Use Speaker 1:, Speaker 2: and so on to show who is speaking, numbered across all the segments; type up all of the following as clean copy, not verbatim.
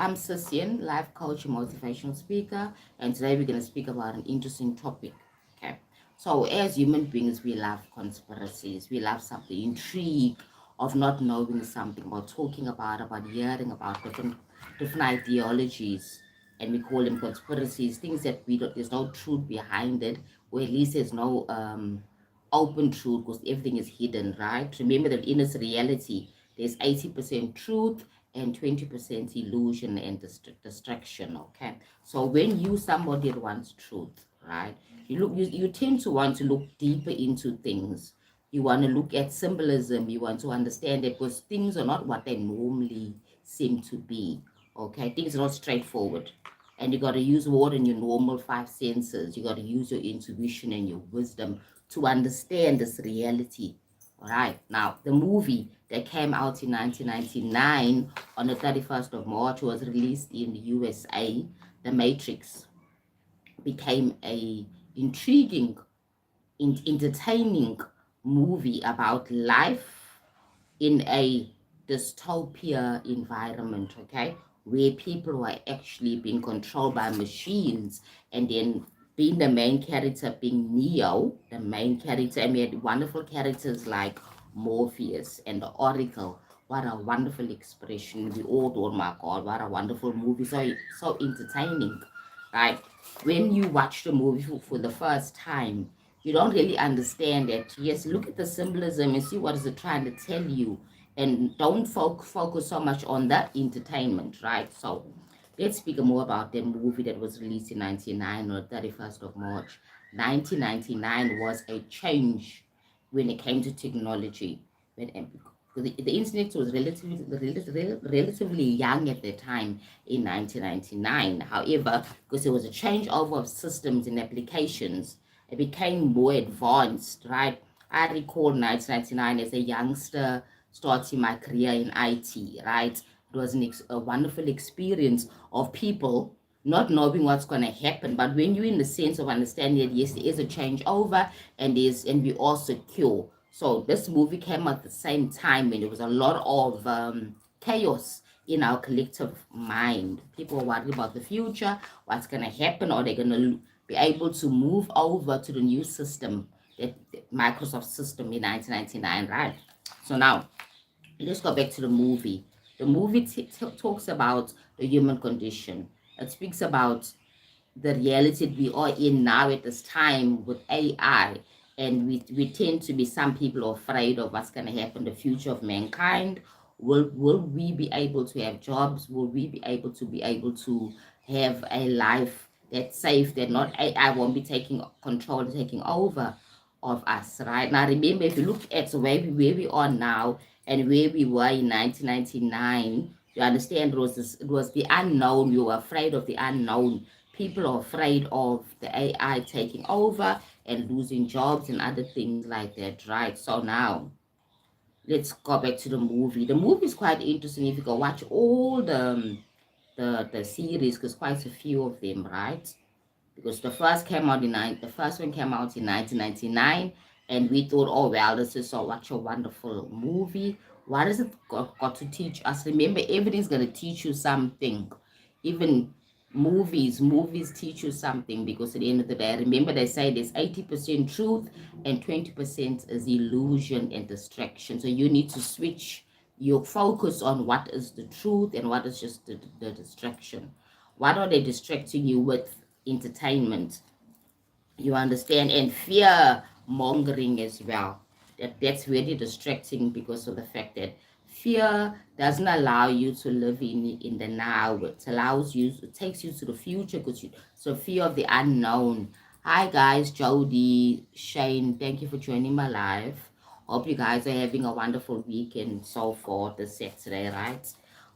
Speaker 1: I'm Sasien, life coach and motivational speaker, and today we're going to speak about an interesting topic. Okay, so as human beings, we love conspiracies, we love something, intrigue of not knowing something, about talking about hearing about different ideologies, and we call them conspiracies, things that we don't, there's no truth behind it, or at least there's no open truth because everything is hidden, right? Remember that in this reality, there's 80% truth and 20% illusion and distraction. Okay, so when you somebody that wants truth, right, you tend to want to look deeper into things. You want to look at symbolism. You want to understand it because things are not what they normally seem to be. Okay, things are not straightforward, and you got to use more than your normal five senses. You got to use your intuition and your wisdom to understand this reality. All right, now the movie that came out in 1999 on the 31st of March was released in the USA. The Matrix became a intriguing, entertaining movie about life in a dystopia environment, okay, where people were actually being controlled by machines, and then being the main character being Neo, the main character, and we had wonderful characters like Morpheus and the Oracle. What a wonderful expression. We all thought, my God, what a wonderful movie. So entertaining, right? When you watch the movie for the first time, you don't really understand it. Yes, look at the symbolism and see what is it trying to tell you, and don't focus so much on that entertainment, right? So let's speak more about the movie that was released in 99 or 31st of March. 1999 was a change when it came to technology. When the internet was relatively young at the time in 1999. However, because there was a changeover of systems and applications, it became more advanced, right? I recall 1999 as a youngster starting my career in IT, right? It was a wonderful experience of people not knowing what's going to happen. But when you're in the sense of understanding that, yes, there is a changeover and we are secure. So this movie came at the same time when there was a lot of chaos in our collective mind. People were worried about the future, what's going to happen, are they going to be able to move over to the new system, that Microsoft system in 1999, right? So now let's go back to the movie. The movie talks about the human condition. It speaks about the reality we are in now at this time with AI. And we tend to be, some people are afraid of what's going to happen, the future of mankind. Will we be able to have jobs? Will we be able to have a life that's safe, that not AI won't be taking control, taking over of us, right? Now remember, if you look at where we are now and where we were in 1999, you understand it was the unknown. You were afraid of the unknown. People are afraid of the AI taking over and losing jobs and other things like that, right? So now let's go back to the movie. The movie is quite interesting. If you go watch all the series, because quite a few of them, right? Because the first one came out in 1999, and we thought, oh well, this is so such a wonderful movie. What has it got to teach us? Remember, everything's going to teach you something. Even movies teach you something, because at the end of the day, remember, they say there's 80% truth and 20% is illusion and distraction. So you need to switch your focus on what is the truth and what is just the distraction. What are they distracting you with? Entertainment, you understand, and fear mongering as well. That's really distracting, because of the fact that fear doesn't allow you to live in the now. It takes you to the future, because so fear of the unknown. Hi guys, Jody, Shane, thank you for joining my live. Hope you guys are having a wonderful weekend so far this Saturday, right?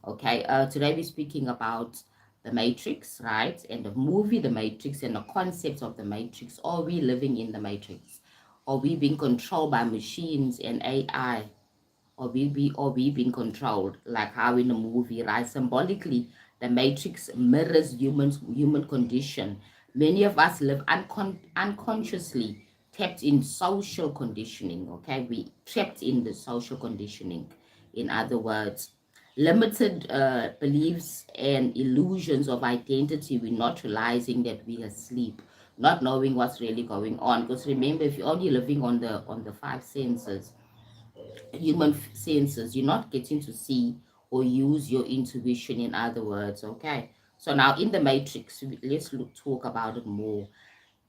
Speaker 1: Okay, today we're speaking about the Matrix, right? And the movie The Matrix and the concepts of the Matrix. Are we living in the Matrix? Are we being controlled by machines and AI? Or we being controlled, like how in the movie, right? Symbolically, the Matrix mirrors human condition. Many of us live unconsciously tapped in social conditioning. Okay, we trapped in the social conditioning. In other words, limited beliefs and illusions of identity. We're not realizing that we're asleep, not knowing what's really going on. Because remember, if you're only living on the five senses, human senses, you're not getting to see or use your intuition, in other words. Okay, so now in the matrix, let's talk about it more.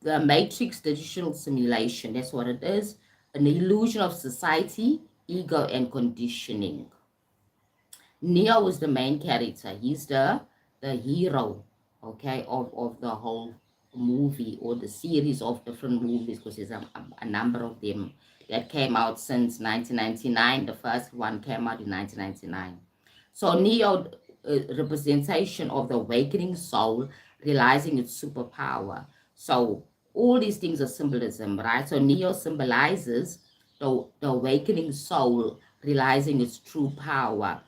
Speaker 1: The matrix digital simulation, that's what it is. An illusion of society, ego, and conditioning. Neo is the main character. He's the hero, okay, of the whole movie or the series of different movies, because there's a number of them that came out since 1999. The first one came out in 1999. So Neo, representation of the awakening soul, realizing its superpower. So all these things are symbolism, right? So Neo symbolizes the awakening soul realizing its true power.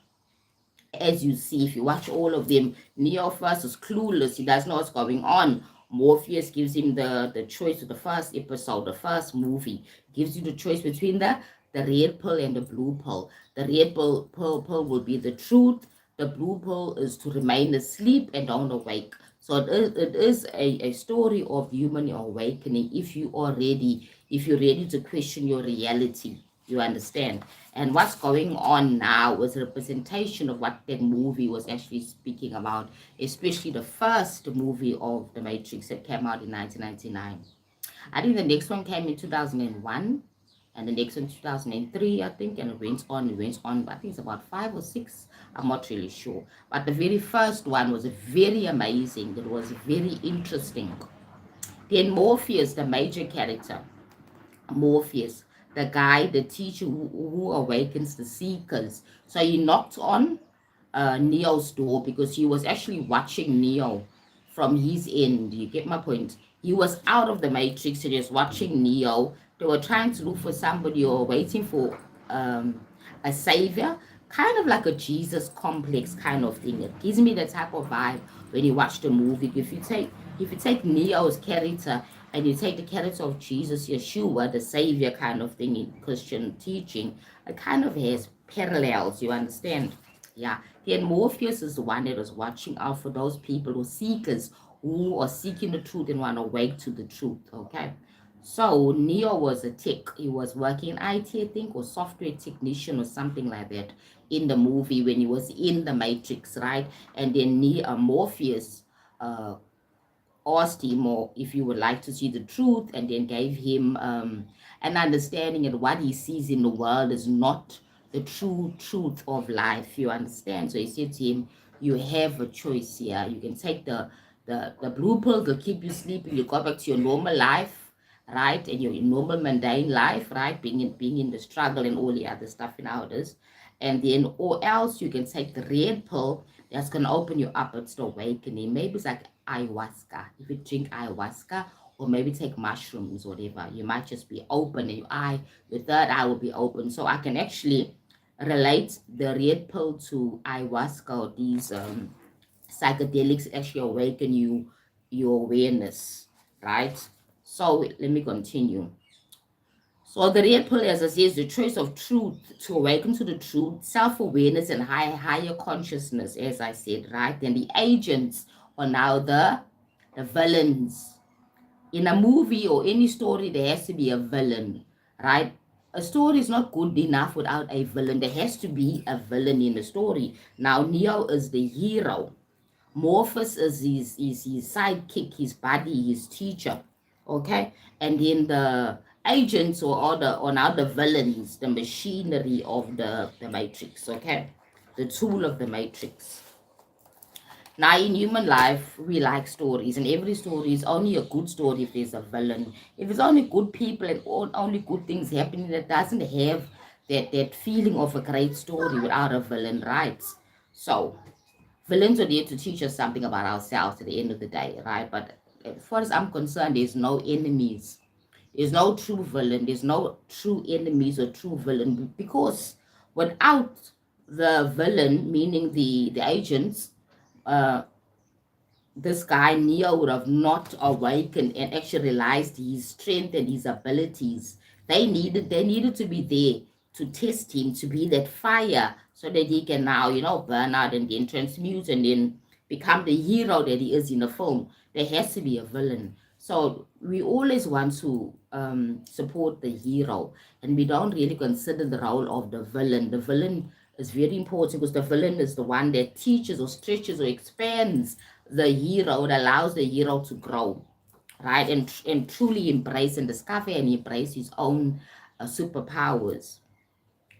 Speaker 1: As you see, if you watch all of them, Neo first is clueless. He doesn't know what's going on. Morpheus gives him the choice of the first episode, the first movie. Gives you the choice between the red pill and the blue pill. The red pill will be the truth. The blue pill is to remain asleep and don't awake. So it is a story of human awakening if you're ready to question your reality. You understand? And what's going on now is a representation of what that movie was actually speaking about, especially the first movie of The Matrix that came out in 1999. I think the next one came in 2001, and the next one 2003, I think, and it went on, but I think it's about 5 or 6. I'm not really sure. But the very first one was very amazing. It was very interesting. Then Morpheus, the major character, Morpheus, the guy, the teacher who awakens the seekers. So he knocked on Neo's door because he was actually watching Neo from his end. You get my point? He was out of the matrix and he was watching Neo. They were trying to look for somebody or waiting for a savior, kind of like a Jesus complex kind of thing. It gives me the type of vibe when you watch the movie. If you take Neo's character and you take the character of Jesus, Yeshua, the savior kind of thing in Christian teaching, it kind of has parallels, you understand? Yeah. Then Morpheus is the one that was watching out for those people or seekers who are seeking the truth and want to wake to the truth. Okay. So Neo was a tech. He was working in IT, I think, or software technician or something like that in the movie when he was in the Matrix, right? And then Morpheus uh, asked him or if you would like to see the truth, and then gave him an understanding that what he sees in the world is not the true truth of life. You understand? So he said to him, you have a choice here. You can take the blue pill to keep you sleeping. You go back to your normal life, right? And your normal mundane life, right? Being in the struggle and all the other stuff nowadays. And then, or else you can take the red pill that's going to open you up. It's the awakening. Maybe it's like ayahuasca. If you drink ayahuasca, or maybe take mushrooms, whatever, you might just be open, and your third eye will be open. So I can actually relate the red pill to ayahuasca or these psychedelics actually awaken your awareness, right? So let me continue. So the real pill, as I say, is the choice of truth, to awaken to the truth, self-awareness, and higher consciousness, as I said, right? Then the agents are now the villains. In a movie or any story, there has to be a villain, right? A story is not good enough without a villain. There has to be a villain in the story. Now, Neo is the hero. Morpheus is his sidekick, his buddy, his teacher. Okay? And then the agents or now the villains, the machinery of the matrix, okay? The tool of the matrix. Now, in human life, we like stories, and every story is only a good story if there's a villain. If it's only good people and only good things happening, that doesn't have that feeling of a great story without a villain, right? So, villains are there to teach us something about ourselves at the end of the day, right? But as far as I'm concerned, there's no enemies. There's no true villain. There's no true enemies or true villain, because without the villain, meaning the agents, uh, this guy Neo would have not awakened and actually realized his strength and his abilities. They needed to be there to test him, to be that fire, so that he can now, burn out and then transmute and then become the hero that he is in the film. There has to be a villain. So we always want to support the hero, and we don't really consider the role of the villain. The villain is very important because the villain is the one that teaches or stretches or expands the hero. It allows the hero to grow, right, and truly embrace and discover and embrace his own superpowers.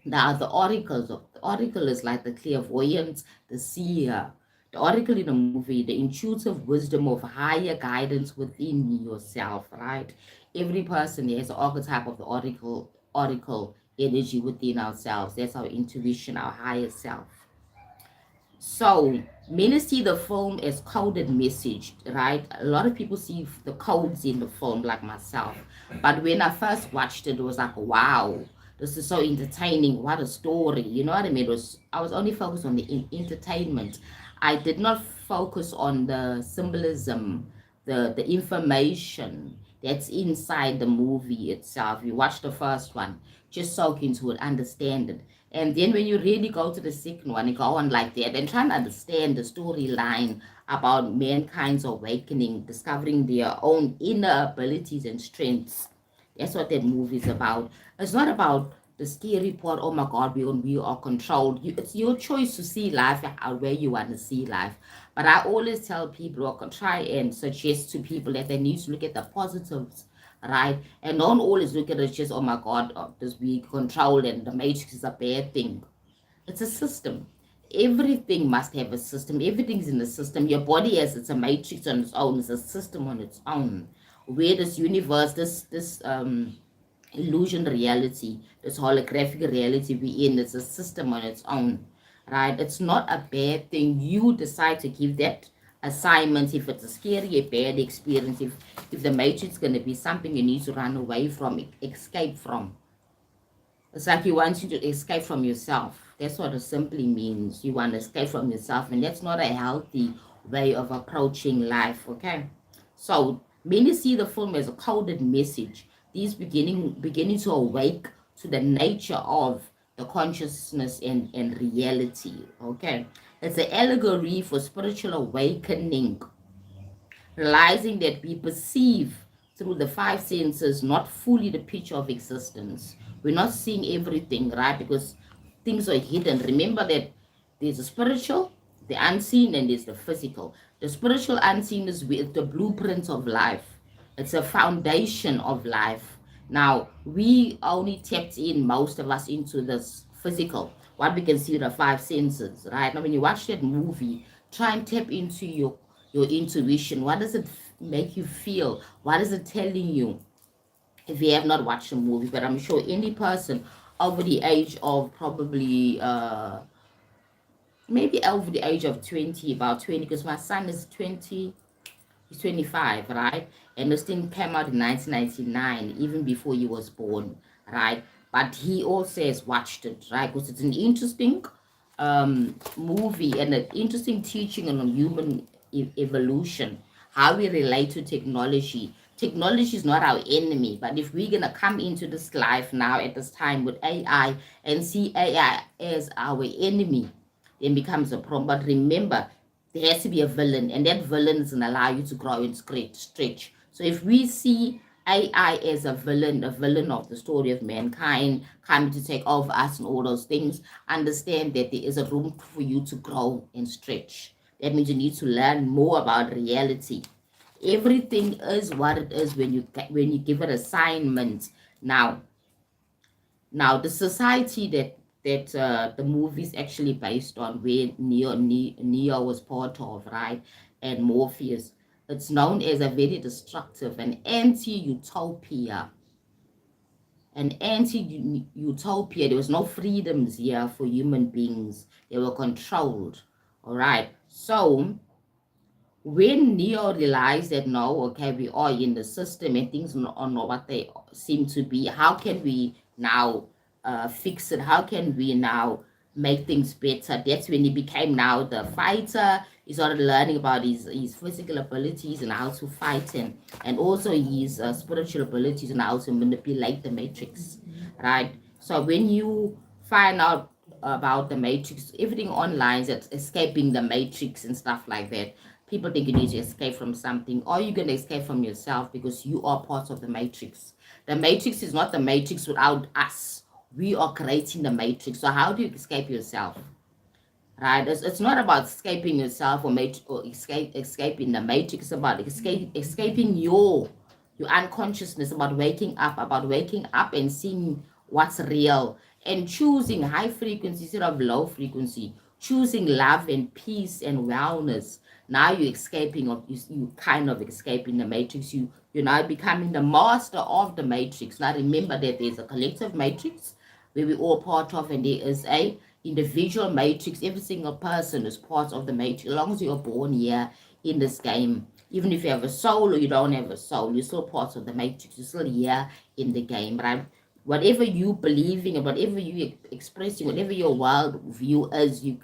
Speaker 1: Now, the oracle is like the clairvoyant, the seer. The oracle in a movie, the intuitive wisdom of higher guidance within yourself, right? Every person has an archetype of the oracle energy within ourselves. That's our intuition, our higher self. So many see the film as coded message, right? A lot of people see the codes in the film, like myself. But when I first watched it, it was like, wow, this is so entertaining. What a story. You know what I mean? I was only focused on the entertainment. I did not focus on the symbolism, the information that's inside the movie itself. You watch the first one, just soak into it, understand it. And then when you really go to the second one, you go on like that and try to understand the storyline about mankind's awakening, discovering their own inner abilities and strengths. That's what that movie is about. It's not about the scary part, oh my God, we are controlled. It's your choice to see life where you want to see life. But I always tell people, or try and suggest to people that they need to look at the positives, right? And don't always look at it just, oh my God, this we controlled and the matrix is a bad thing. It's a system. Everything must have a system. Everything's in the system. Your body has it's a matrix on its own. It's a system on its own. Where this universe, this illusion reality, this holographic reality we in, it's a system on its own, right? It's not a bad thing. You decide to give that assignment if it's a scary, a bad experience, if the matrix is going to be something you need to run away from, escape from. It's like you want you to escape from yourself. That's what it simply means. You want to escape from yourself, and that's not a healthy way of approaching life, okay? So many see the film as a coded message. These beginning to awake to the nature of the consciousness and reality, okay? It's an allegory for spiritual awakening, realizing that we perceive through the five senses, not fully the picture of existence. We're not seeing everything, right? Because things are hidden. Remember that there's a spiritual, the unseen, and there's the physical. The spiritual unseen is with the blueprint of life. It's a foundation of life. Now, we only tapped in, most of us, into this physical, what we can see the five senses, right? Now, when you watch that movie, try and tap into your intuition. What does it make you feel? What is it telling you? If you have not watched the movie, but I'm sure any person over the age of probably maybe over the age of 20, about 20, because my son is 20, he's 25, right? And this thing came out in 1999, even before he was born, right? But he also has watched it, right? Because it's an interesting movie and an interesting teaching on human evolution, how we relate to technology. Technology is not our enemy, but if we're going to come into this life now at this time with AI and see AI as our enemy, then becomes a problem. But remember, there has to be a villain, and that villain is going to allow you to grow and stretch. So if we see AI as a villain of the story of mankind coming to take over us and all those things, understand that there is a room for you to grow and stretch. That means you need to learn more about reality. Everything is what it is when you give it assignments. Now the society that the movie is actually based on, where Neo was part of, right, and Morpheus, it's known as a very destructive and anti-utopia. An anti-utopia. There was no freedoms here for human beings. They were controlled. All right. So when Neo realized that no, okay, we are in the system and things are not what they seem to be, how can we now fix it? How can we now make things better? That's when he became now the fighter. He started learning about his physical abilities and how to fight, and also his spiritual abilities and how to manipulate the matrix, right? So when you find out about the matrix, everything online is escaping the matrix and stuff like that. People think you need to escape from something, or you're going to escape from yourself, because you are part of the matrix. The matrix is not the matrix without us. We are creating the matrix. So how do you escape yourself? Right? It's not about escaping yourself or escaping the matrix. It's about escaping your unconsciousness, about waking up and seeing what's real, and choosing high frequency instead of low frequency, choosing love and peace and wellness. Now you're escaping, or you kind of escaping the matrix. You're now becoming the master of the matrix. Now remember that there's a collective matrix where we're all part of, and there is a individual matrix. Every single person is part of the matrix. As long as you're born here in this game, even if you have a soul or you don't have a soul, you're still part of the matrix. You're still here in the game, right? Whatever you believing and whatever you expressing, whatever your world view is, you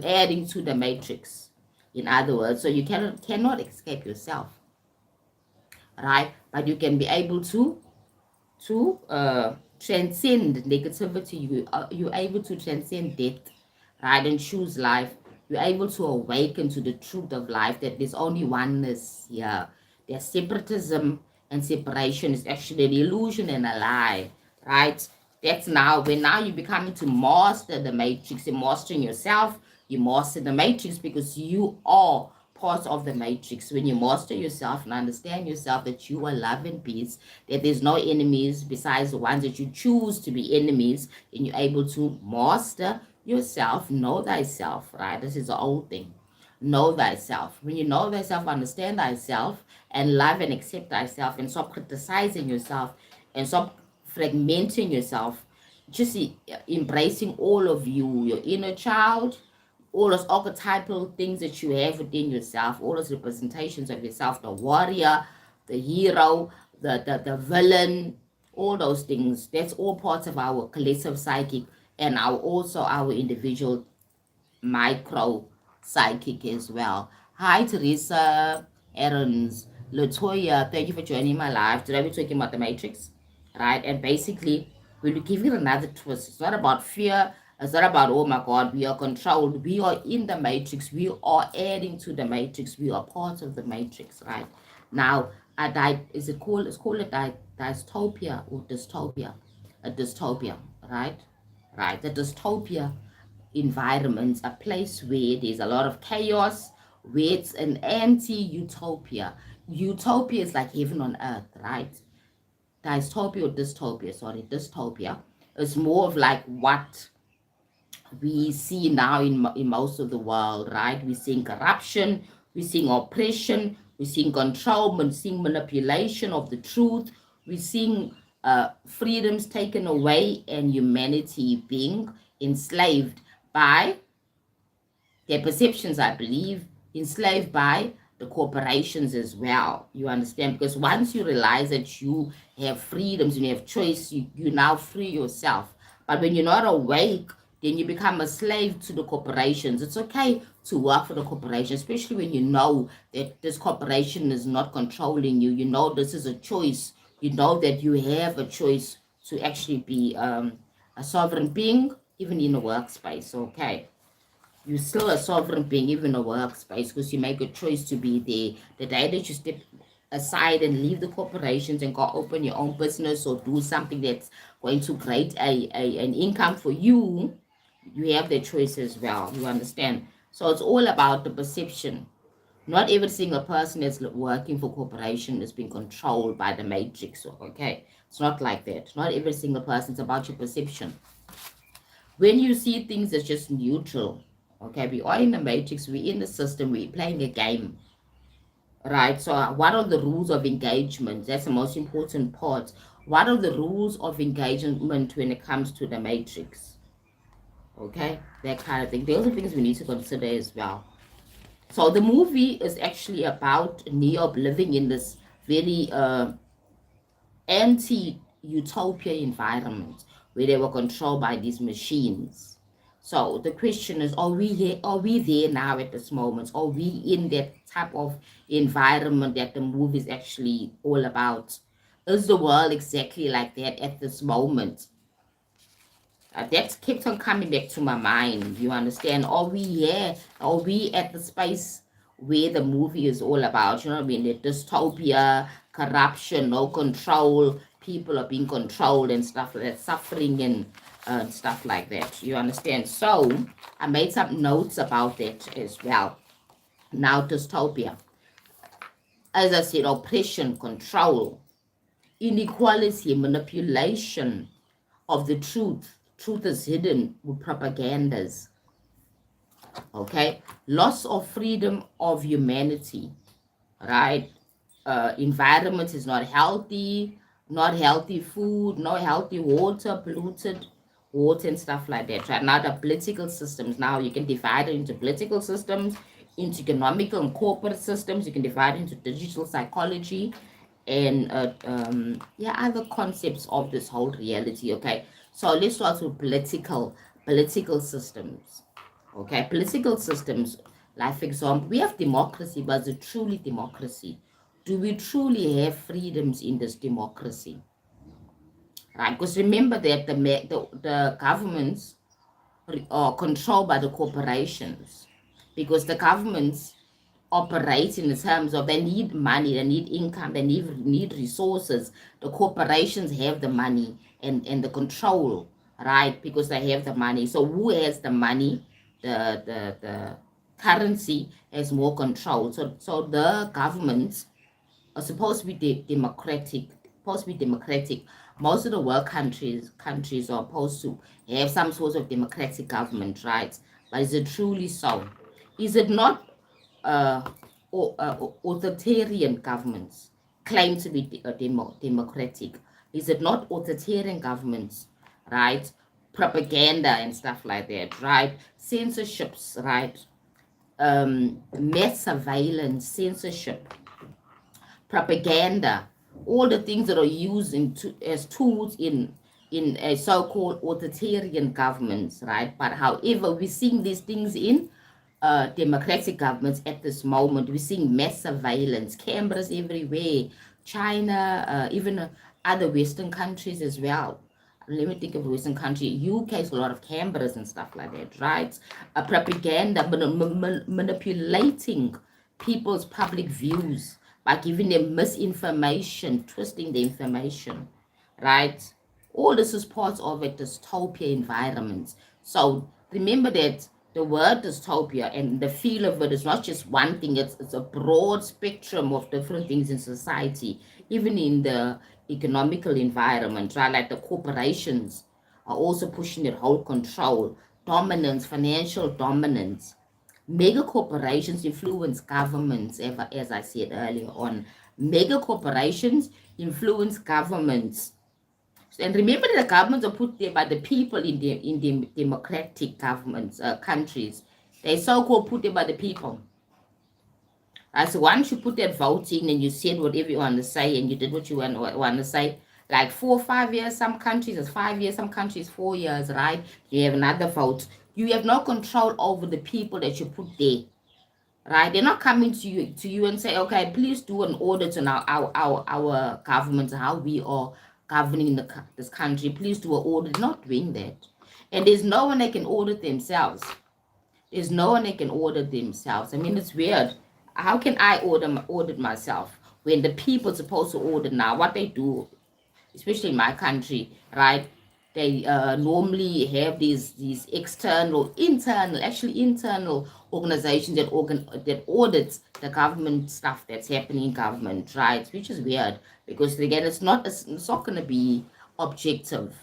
Speaker 1: adding to the matrix. In other words, so you cannot escape yourself, right? But you can be able to transcend negativity. You're able to transcend death, right, and choose life. You're able to awaken to the truth of life, that there's only oneness here. There's separatism, and separation is actually an illusion and a lie, right? That's now when now you're becoming to master the matrix. You're mastering yourself. You master the matrix because you are part of the matrix. When you master yourself and understand yourself, that you are love and peace, that there's no enemies besides the ones that you choose to be enemies, and you're able to master yourself, know thyself, right? This is the old thing. Know thyself. When you know thyself, understand thyself, and love and accept thyself, and stop criticizing yourself, and stop fragmenting yourself, just embracing all of you, your inner child, all those archetypal things that you have within yourself, all those representations of yourself, the warrior, the hero, the villain, all those things. That's all parts of our collective psychic, and also our individual micro psychic as well. Hi, Teresa, Aaron's, Latoya, thank you for joining my live. Today we're talking about the Matrix, right? And basically, we'll give it another twist. It's not about fear. It's not about, oh my God, we are controlled. We are in the Matrix. We are adding to the Matrix. We are part of the Matrix, right? Now, it's called a dystopia or dystopia? A dystopia, right? Right, the dystopia environment, a place where there's a lot of chaos, where it's an anti-utopia. Utopia is like heaven on earth, right? Dystopia is more of like what we see now in most of the world, right? We're seeing corruption, we're seeing oppression, we're seeing control, we're seeing manipulation of the truth, we're seeing freedoms taken away, and humanity being enslaved by their perceptions, I believe, enslaved by the corporations as well. You understand? Because once you realize that you have freedoms and you have choice, you now free yourself. But when you're not awake, then you become a slave to the corporations. It's okay to work for the corporation, especially when you know that this corporation is not controlling you. You know this is a choice. You know that you have a choice to actually be a sovereign being, even in a workspace, okay? You're still a sovereign being, even a workspace, because you make a choice to be there. The day that you step aside and leave the corporations and go open your own business or do something that's going to create an income for you, you have that choice as well. You understand? So it's all about the perception. Not every single person that's working for corporation is being controlled by the matrix, okay? It's not like that. Not every single person. It's about your perception. When you see things as just neutral, okay, we are in the matrix, we're in the system, we're playing a game, right? So what are the rules of engagement? That's the most important part. What are the rules of engagement when it comes to the matrix? Okay, that kind of thing. Those are things we need to consider as well. So the movie is actually about Neo living in this very anti-utopia environment where they were controlled by these machines. So the question is, are we here? Are we there now at this moment? Are we in that type of environment that the movie is actually all about? Is the world exactly like that at this moment? That kept on coming back to my mind. You understand? Are we here? Are we at the space where the movie is all about? You know what I mean? The dystopia, corruption, no control, people are being controlled and stuff like that, suffering and stuff like that. You understand? So I made some notes about that as well. Now, dystopia. As I said, oppression, control, inequality, manipulation of the truth. Truth is hidden with propagandas. Okay, loss of freedom of humanity, right? Environment is not healthy, not healthy food, not healthy water, polluted water and stuff like that. Right now, the political systems, now you can divide it into political systems, into economical and corporate systems. You can divide it into digital psychology and yeah, other concepts of this whole reality. Okay, so let's start with political systems. Okay, political systems, like for example, we have democracy, but is it truly democracy? Do we truly have freedoms in this democracy? Right, because remember that the governments are controlled by the corporations, because the governments operate in the terms of they need money, they need income, they need resources. The corporations have the money and the control, right? Because they have the money. So who has the money? The currency has more control. So the governments are supposed to be democratic. Supposed to be democratic. Most of the world countries are supposed to have some sort of democratic government, right? But is it truly so? Is it not uh, authoritarian governments claim to be democratic? Is it not authoritarian governments, right? Propaganda and stuff like that, right? Censorships, right? Mass surveillance, censorship, propaganda, all the things that are used as tools in a so-called authoritarian governments, right? But however, we're seeing these things in democratic governments at this moment. We're seeing mass surveillance, cameras everywhere, China, even other Western countries as well. Let me think of a Western country. UK has a lot of cameras and stuff like that, right? Propaganda, manipulating people's public views by giving them misinformation, twisting the information, right? All this is part of a dystopia environment. So remember that the word dystopia and the feel of it is not just one thing, it's a broad spectrum of different things in society, even in the economical environment, right? Like the corporations are also pushing their whole control, dominance, financial dominance. Mega corporations influence governments, as I said earlier on. Mega corporations influence governments. And remember that the governments are put there by the people in the democratic governments, countries. They so-called put there by the people. So once you put that vote in and you said whatever you want to say and you did what you want to say, like 4 or 5 years, some countries it's 5 years, some countries 4 years, right? You have another vote. You have no control over the people that you put there, right? They're not coming to you and say, okay, please do an audit on our government, how we are governing this country. Please do an audit. Not doing that, and there's no one that can audit themselves. There's no one that can audit themselves. I mean, it's weird. How can I audit myself when the people supposed to audit now? What they do, especially in my country, right? They normally have these external, internal organizations that audits the government stuff that's happening in government, right? Which is weird because again, it's not going to be objective.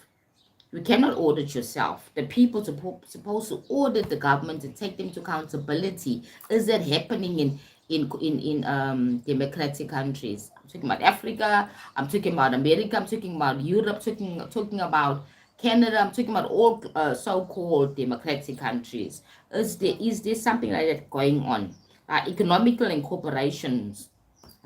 Speaker 1: You cannot audit yourself. The people supposed to audit the government and take them to accountability. Is that happening in democratic countries? I'm talking about Africa. I'm talking about America. I'm talking about Europe. Talking about Canada. I'm talking about all so-called democratic countries. Is there something like that going on? Economical and corporations,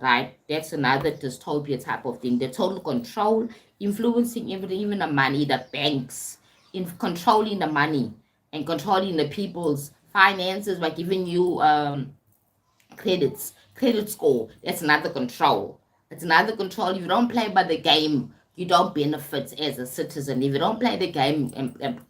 Speaker 1: right? That's another dystopia type of thing. The total control, influencing everything, even the money, the banks, in controlling the money and controlling the people's finances by giving you credit score. That's another control. It's another control. If you don't play by the game, you don't benefit as a citizen. If you don't play the game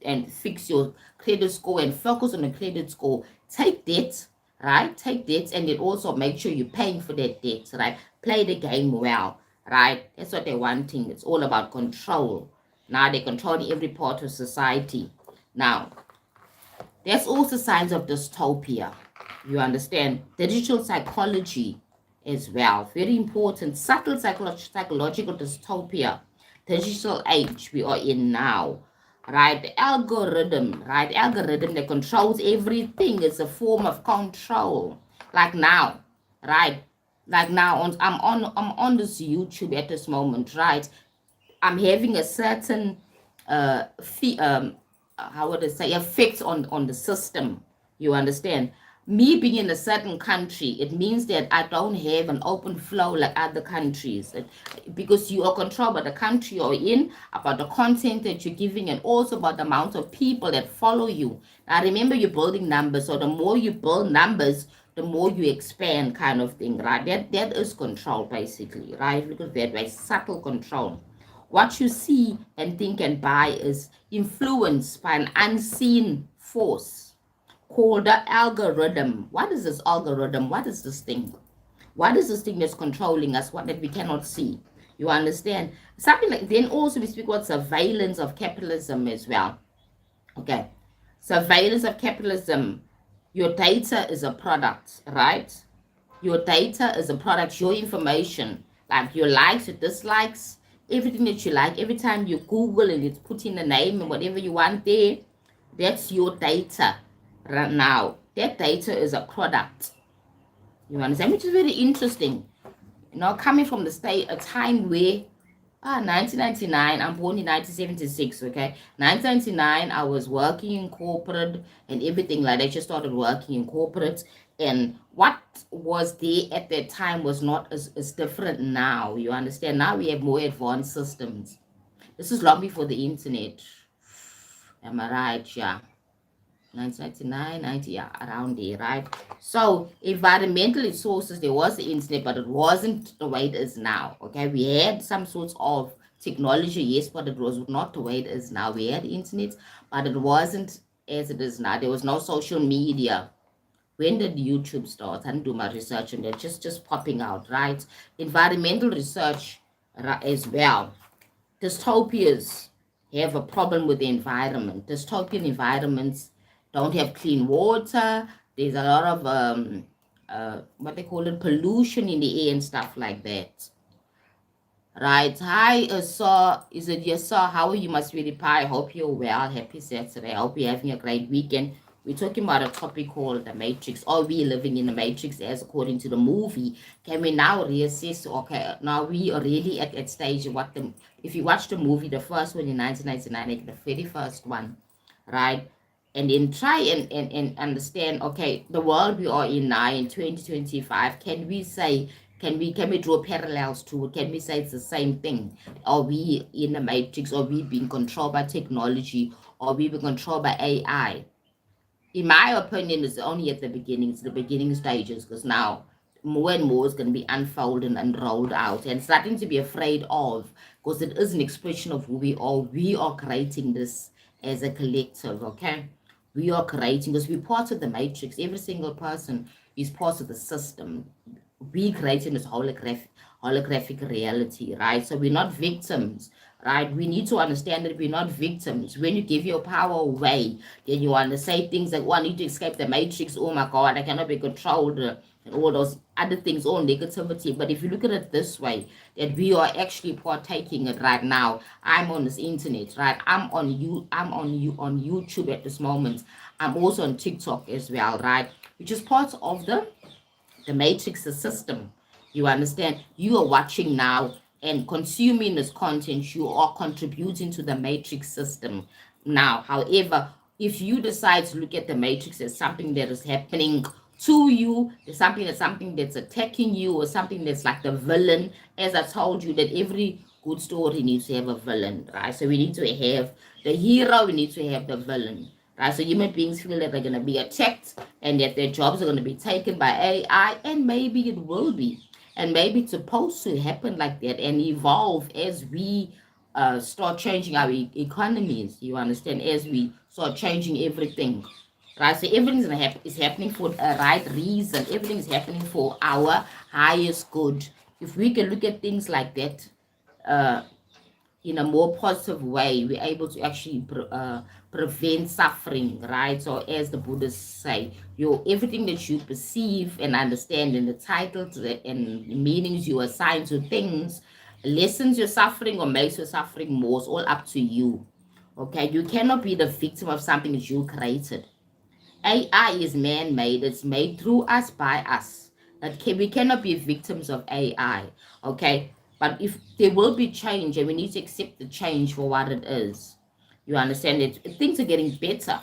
Speaker 1: and fix your credit score and focus on the credit score, take debt, right? Take debt, and then also make sure you're paying for that debt, right? Play the game well, right? That's what they're wanting. It's all about control. Now they're controlling every part of society. Now, there's also signs of dystopia. You understand? Digital psychology as well. Very important. Subtle psychological dystopia. Digital age we are in now. Right? The algorithm, right? Algorithm that controls everything is a form of control. Like now, right? Like now, I'm on this YouTube at this moment, right? I'm having a certain how would I say, effect on the system. You understand? Me being in a certain country, it means that I don't have an open flow like other countries. Because you are controlled by the country you're in, about the content that you're giving, and also about the amount of people that follow you. Now remember, you're building numbers, so the more you build numbers, the more you expand, kind of thing, right? That is control, basically, right? Because that way, subtle control. What you see and think and buy is influenced by an unseen force called the algorithm. What is this algorithm? What is this thing? What is this thing that's controlling us? What that we cannot see? You understand? Something like, then also we speak about surveillance of capitalism as well. Okay. Surveillance of capitalism. Your data is a product, right? Your data is a product, your information, like your likes, your dislikes, everything that you like. Every time you Google and it's put in the name and whatever you want there, that's your data right now. That data is a product. You understand? Which is very interesting. Coming from the state, a time where 1999, I'm born in 1976, okay? 1999, I was working in corporate and everything like that. I just started working in corporate. And what was there at that time was not as different now. You understand? Now we have more advanced systems. This is long before the internet. Am I right? Yeah. 1999, 90, yeah, around there, right? So, environmental resources, there was the internet, but it wasn't the way it is now, okay? We had some sorts of technology, yes, but it was not the way it is now. We had internet, but it wasn't as it is now. There was no social media. When did YouTube start? I didn't do my research on that, just popping out, right? Environmental research as well. Dystopias have a problem with the environment. Dystopian environments don't have clean water. There's a lot of what they call it, pollution in the air and stuff like that. Right. Hi, sir. Is it yes, sir? How are you? Must be reply. I hope you're well. Happy Saturday. I hope you're having a great weekend. We're talking about a topic called the Matrix. Are we living in the Matrix as according to the movie? Can we now reassess? Okay, now we are really at that stage. If you watch the movie, the first one in 1999, the very first one, right? And then try and understand, okay, the world we are in now in 2025, can we draw parallels to it? Can we say it's the same thing? Are we in the matrix? Are we being controlled by technology? Are we being controlled by AI? In my opinion, it's only at the beginning. It's the beginning stages, because now more and more is going to be unfolded and rolled out, and it's nothing to be afraid of, because it is an expression of who we are. We are creating this as a collective, okay? We are creating, because we're part of the matrix. Every single person is part of the system. We creating this holographic reality, right? So we're not victims, right? We need to understand that we're not victims. When you give your power away, then you want to say things like, oh, I need to escape the matrix. Oh my God, I cannot be controlled. And all those other things, all negativity. But if you look at it this way, that we are actually partaking it right now. I'm on this internet, right? I'm on YouTube at this moment. I'm also on TikTok as well, right? Which is part of the matrix, the system. You understand? You are watching now and consuming this content. You are contributing to the matrix system now. However, if you decide to look at the matrix as something that is happening to you, something that's attacking you, or something that's like the villain, as I told you, that every good story needs to have a villain, right? So we need to have the hero, we need to have the villain. Right, so human beings feel that they're going to be attacked and that their jobs are going to be taken by AI, and maybe it will be. And maybe it's supposed to happen like that and evolve as we start changing our economies. You understand? As we start changing everything, right? So everything is happening for a right reason. Everything is happening for our highest good. If we can look at things like that, uh, in a more positive way, we're able to actually prevent suffering, right? So as the Buddhists say, your everything that you perceive and understand in the titles and meanings you assign to things lessens your suffering or makes your suffering more. It's all up to you. Okay, you cannot be the victim of something that you created. AI is man-made. It's made through us, by us. We cannot be victims of AI. Okay, but if there will be change, and we need to accept the change for what it is. You understand it? Things are getting better.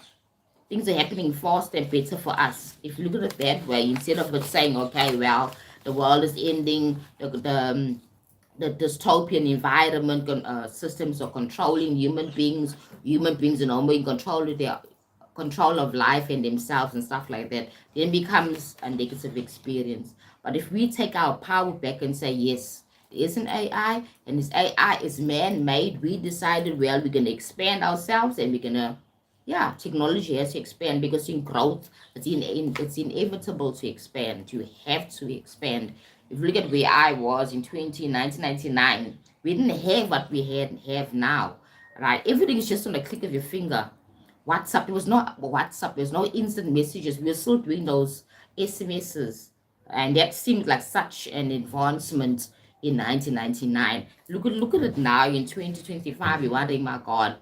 Speaker 1: Things are happening faster and better for us. If you look at it that way, instead of it saying, okay, well, the world is ending, the dystopian environment systems are controlling human beings are no more in control of their control of life and themselves and stuff like that, then becomes a negative experience. But if we take our power back and say, yes, there is an AI, and this AI is man-made, we decided, well, we're going to expand ourselves, and we're going to, yeah, technology has to expand, because in growth, it's inevitable to expand. You have to expand. If you look at where I was in 1999, we didn't have what we have now, right? Everything is just on the click of your finger. WhatsApp, there was no WhatsApp, there's no instant messages. We were still doing those SMSs. And that seemed like such an advancement in 1999. Look at it now in 2025. You're wondering, my God,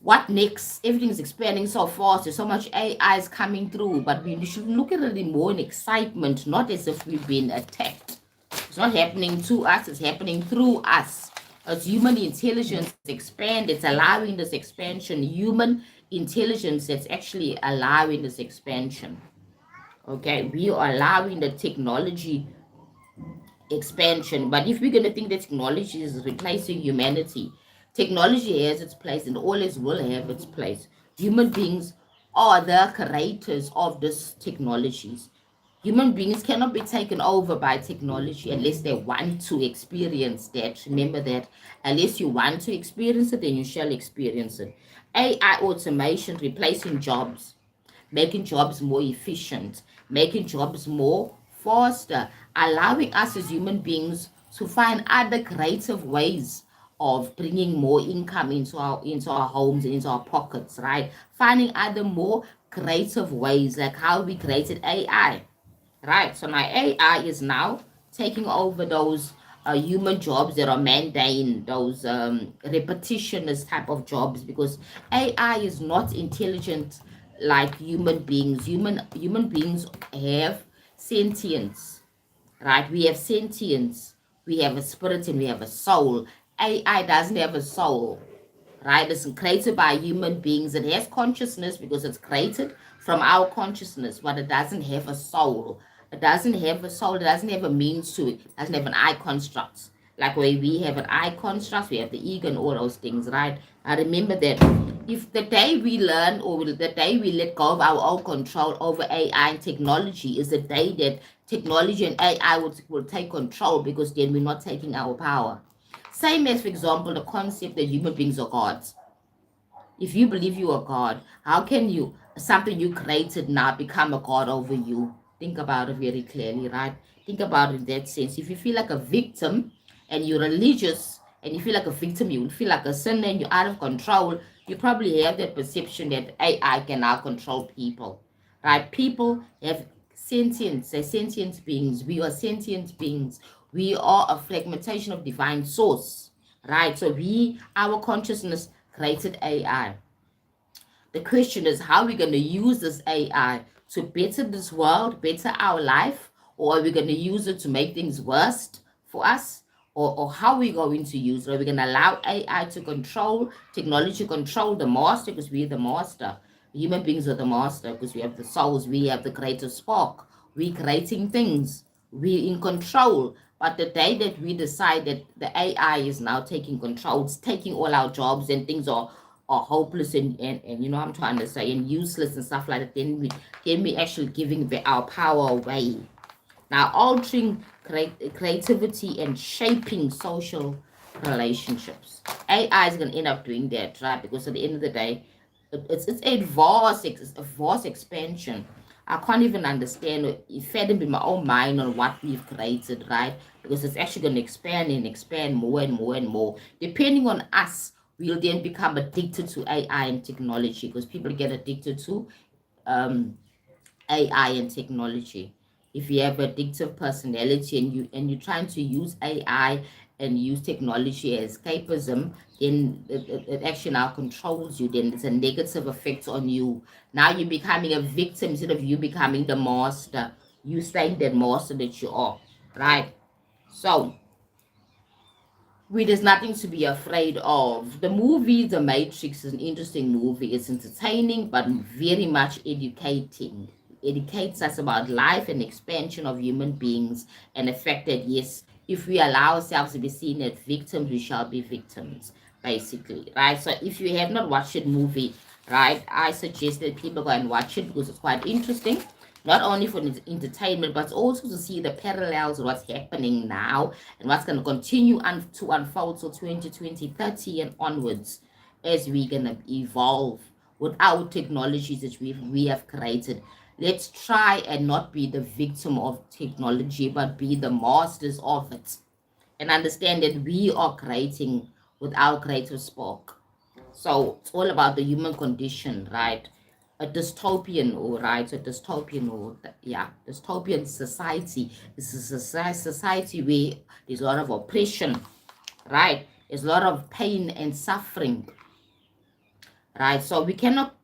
Speaker 1: what next? Everything's expanding so fast. There's so much AI is coming through, but we should look at it in more in excitement, not as if we've been attacked. It's not happening to us, it's happening through us. As human intelligence expands, it's allowing this expansion. Human intelligence that's actually allowing this expansion. Okay, we are allowing the technology expansion. But if we're going to think that technology is replacing humanity, technology has its place and always will have its place. Human beings are the creators of these technologies. Human beings cannot be taken over by technology unless they want to experience that. Remember that. Unless you want to experience it, then you shall experience it. AI automation replacing jobs, making jobs more efficient, making jobs more faster, allowing us as human beings to find other creative ways of bringing more income into our homes and into our pockets, right? Finding other more creative ways, like how we created AI. Right, so my AI is now taking over those human jobs that are mundane, those repetitionist type of jobs, because AI is not intelligent like human beings. Human beings have sentience, right? We have sentience, we have a spirit, and we have a soul. AI doesn't have a soul, right? It's created by human beings. It has consciousness because it's created from our consciousness, but it doesn't have a soul. It doesn't have a soul. It doesn't have a means to it. It doesn't have an I construct. Like where we have an I construct, we have the ego and all those things, right? I remember that if the day we learn or the day we let go of our own control over AI and technology is the day that technology and AI will take control, because then we're not taking our power. Same as, for example, the concept that human beings are gods. If you believe you are God, how can something you created now become a God over you? Think about it very clearly, right? Think about it in that sense. If you feel like a victim and you're religious and you feel like a victim, you feel like a sinner and you're out of control, you probably have that perception that AI can now control people, right? People have sentience, they're sentient beings. We are sentient beings. We are a fragmentation of divine source, right? So our consciousness created AI. The question is, how are we going to use this AI to better this world, better our life, or are we going to use it to make things worse for us? Or how are we going to use it? Are we going to allow AI to control, technology to control the master, because we're the master? Human beings are the master because we have the souls, we have the creative spark, we're creating things, we're in control. But the day that we decide that the AI is now taking control, it's taking all our jobs and things are hopeless and you know what I'm trying to say, and useless and stuff like that, then we actually giving our power away. Now altering creativity and shaping social relationships. AI is going to end up doing that, right? Because at the end of the day, it's a vast expansion. I can't even understand or fathom in my own mind on what we've created, right? Because it's actually going to expand and expand more and more and more. Depending on us, we'll then become addicted to AI and technology because people get addicted to um, AI and technology. If you have addictive personality and you're trying to use AI and use technology as escapism, then it actually now controls you. Then it's a negative effect on you. Now you're becoming a victim instead of you becoming the master. You staying that master that you are, right? So there's nothing to be afraid of. The movie The Matrix is an interesting movie. It's entertaining, but very much educating. Educates us about life and expansion of human beings, and the fact that, yes, if we allow ourselves to be seen as victims, we shall be victims, basically, right? So if you have not watched the movie, right, I suggest that people go and watch it because it's quite interesting, not only for entertainment, but also to see the parallels of what's happening now and what's going to continue to unfold till 2020, 30 and onwards as we're going to evolve with our technologies that we have created. Let's try and not be the victim of technology, but be the masters of it and understand that we are creating with our creative spark. So it's all about the human condition, right? A dystopian, or right, a dystopian, or yeah, dystopian society is a society where there's a lot of oppression, right? There's a lot of pain and suffering, right? So we cannot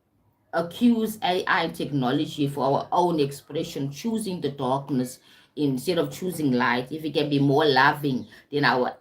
Speaker 1: accuse AI and technology for our own expression, choosing the darkness instead of choosing light. If it can be more loving, then our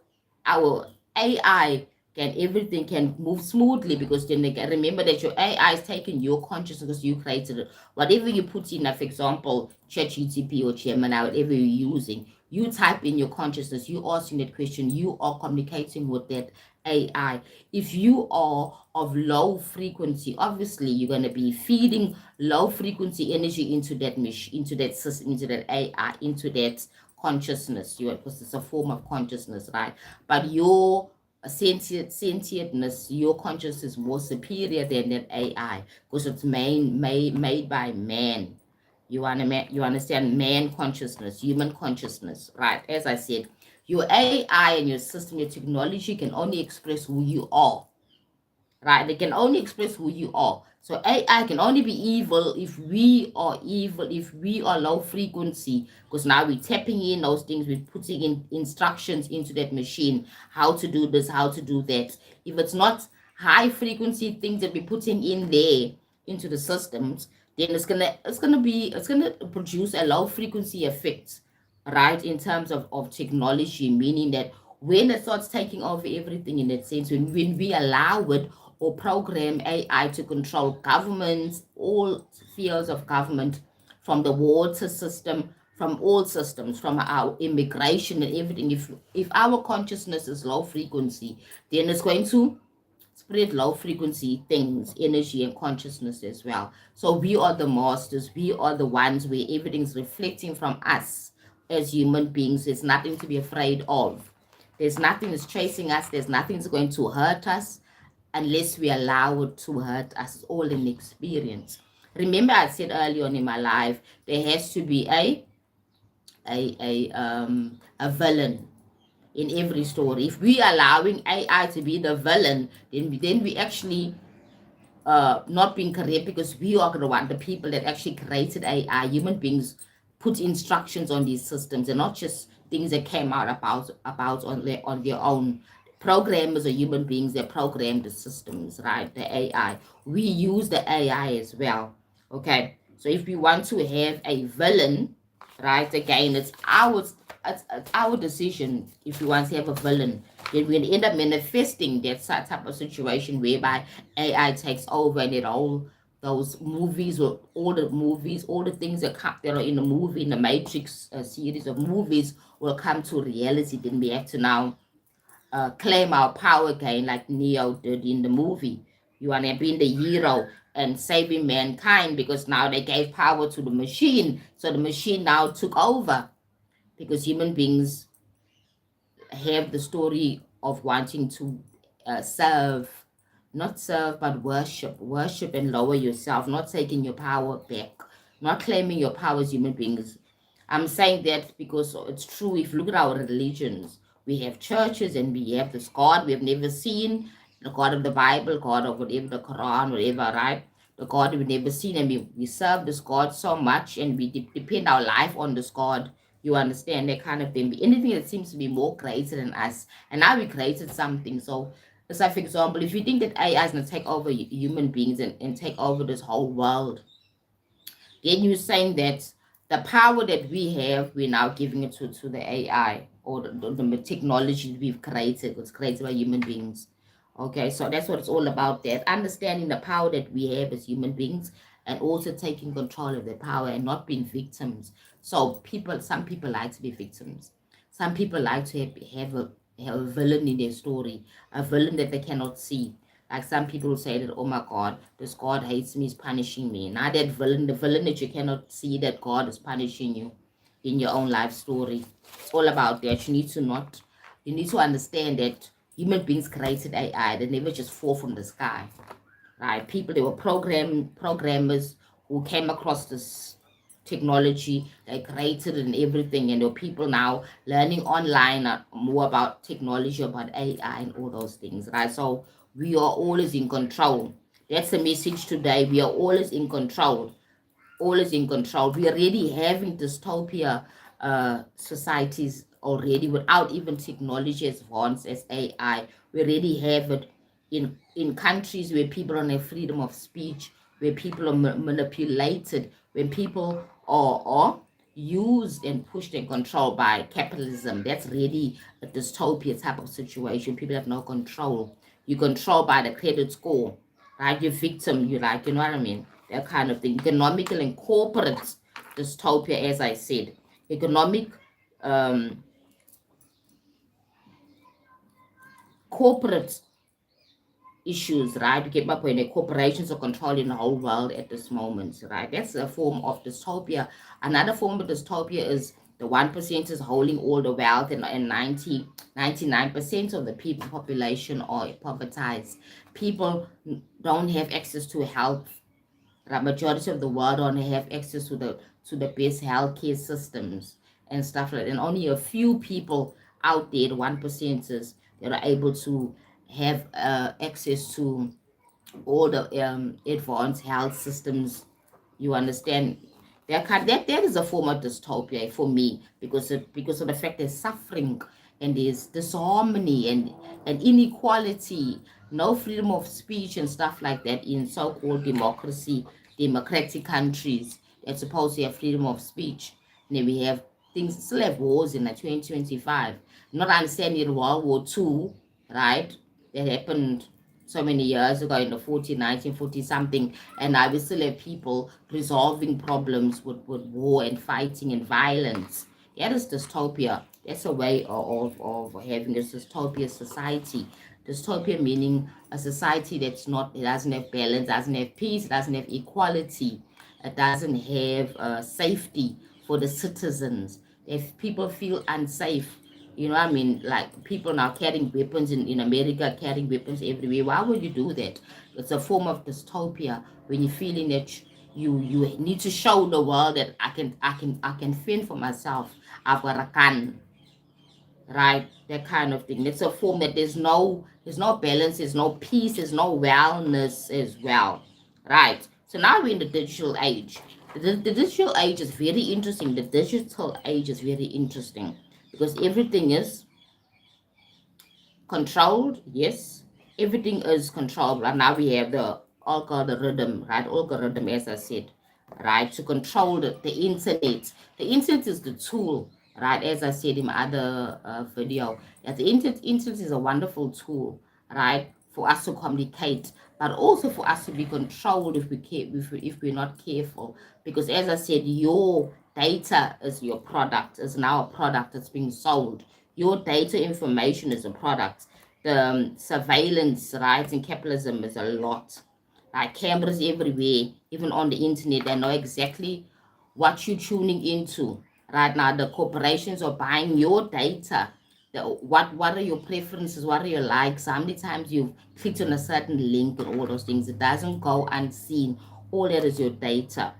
Speaker 1: AI can everything can move smoothly because then they can remember that your AI is taking your consciousness, you created it. Whatever you put in, for example, ChatGPT or Gemini, whatever you're using, you type in your consciousness, you asking that question, you are communicating with that AI. If you are of low frequency, obviously you're going to be feeding low frequency energy into that machine, into that system, into that AI, into that consciousness. You because it's a form of consciousness, right? But your sentientness, your consciousness is more superior than that AI because it's made by man. You understand man consciousness, human consciousness, right? As I said, your AI and your system, your technology can only express who you are, right? They can only express who you are. So AI can only be evil if we are evil, if we are low frequency, because now we're tapping in those things, we're putting in instructions into that machine, how to do this, how to do that. If it's not high frequency things that we're putting in there into the systems, then it's gonna produce a low frequency effect, right? In terms of technology, meaning that when it starts taking over everything in that sense, when we allow it or program AI to control governments, all spheres of government, from the water system, from all systems, from our immigration and everything. If our consciousness is low frequency, then it's going to spread low frequency things, energy and consciousness as well. So we are the masters. We are the ones where everything's reflecting from us as human beings. There's nothing to be afraid of. There's nothing that's chasing us. There's nothing that's going to hurt us unless we allow it to hurt us. It's all an experience. Remember, I said earlier on in my life, there has to be a villain in every story. If we allowing AI to be the villain, then we actually not being correct because we are the one, the people that actually created AI, human beings put instructions on these systems and not just things that came out about on their own. Programmers are human beings that program the systems, right? The AI. We use the AI as well. Okay. So if we want to have a villain, right? Again, it's our decision if we want to have a villain. Then we'll end up manifesting that type of situation whereby AI takes over and it all those movies or all the things that are in the movie, in the Matrix series of movies will come to reality. Then we have to now claim our power again, like Neo did in the movie. You want to be the hero and saving mankind because now they gave power to the machine. So the machine now took over because human beings have the story of wanting to serve, not serve, but worship and lower yourself, not taking your power back, not claiming your power as human beings. I'm saying that because it's true. If you look at our religions, we have churches and we have this God we have never seen, the God of the Bible, God of whatever, the Quran, whatever, right? The God we've never seen, and we serve this God so much, and we depend our life on this God. You understand that kind of thing. Anything that seems to be more greater than us, and now we created something. So, it's like, for example, if you think that AI is going to take over human beings and take over this whole world, then you're saying that the power that we have, we're now giving it to the AI, or the technology we've created. It's created by human beings. Okay, so that's what it's all about. That understanding the power that we have as human beings, and also taking control of the power and not being victims. So some people like to be victims. Some people like to have a villain in their story, a villain that they cannot see. Like some people say that, oh my God, this God hates me, is punishing me. Now that villain, the villain that you cannot see, that God is punishing you in your own life story. It's all about that. You need to understand that human beings created AI. They never just fall from the sky. Right? People, they were programmers who came across this technology, they created it and everything, and there are people now learning online more about technology, about AI and all those things, right? So we are always in control. That's the message today. We are always in control. Always in control. We are already having dystopia societies already without even technology as advanced as AI. We already have it in countries where people don't have freedom of speech, where people are manipulated, when people are used and pushed and controlled by capitalism. That's really a dystopia type of situation. People have no control. You're controlled by the credit score, right? You're victim, you like, you know what I mean? That kind of thing. Economical and corporate dystopia, as I said. Economic, corporate issues, right? To get my point, the corporations are controlling the whole world at this moment, right? That's a form of dystopia. Another form of dystopia is the 1% is holding all the wealth, and 99% of the people population are povertized. People don't have access to health. The majority of the world don't have access to the best healthcare systems and stuff like that. And only a few people out there, the 1%ers, that are able to have access to all the advanced health systems. You understand? That is a form of dystopia for me, because of the fact there's suffering and there's disharmony and inequality, no freedom of speech and stuff like that in so-called democratic countries that's supposed to have freedom of speech. And then we have things, still have wars in the 2025. Not understanding World War II, right? That happened so many years ago in the 1940 something, and now we still have people resolving problems with war and fighting and violence. That is dystopia. That's a way of having a dystopia society. Dystopia meaning a society that's not, it doesn't have balance, doesn't have peace, doesn't have equality, it doesn't have safety for the citizens. If people feel unsafe, you know what I mean? Like people now carrying weapons in America, carrying weapons everywhere. Why would you do that? It's a form of dystopia when you're feeling that you need to show the world that I can fend for myself. I've got a gun, right? That kind of thing. It's a form that there's no balance, there's no peace, there's no wellness as well, right? So now we're in the digital age. The digital age is very interesting. The digital age is very interesting because everything is controlled. Yes, everything is controlled. Right now we have the algorithm, right? Algorithm, as I said, right, to control the internet. The internet is the tool, right? As I said in my other video, that the internet is a wonderful tool, right, for us to communicate, but also for us to be controlled if we care, if we're not careful. Because as I said, your data is your product, is now a product that's being sold. Your data information is a product. The surveillance, right, in capitalism is a lot. Like cameras everywhere, even on the internet, they know exactly what you're tuning into. Right now, the corporations are buying your data What are your preferences, what are your likes, how many times you've clicked on a certain link, and all those things. It doesn't go unseen. All that is your data.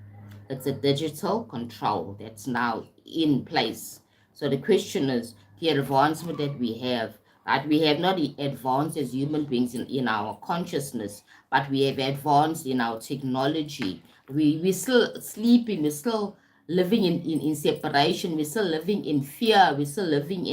Speaker 1: It's a digital control that's now in place. So the question is, the advancement that we have, right? We have not advanced as human beings in our consciousness, but we have advanced in our technology. We still sleeping, we're still living in separation, we're still living in fear, we're still living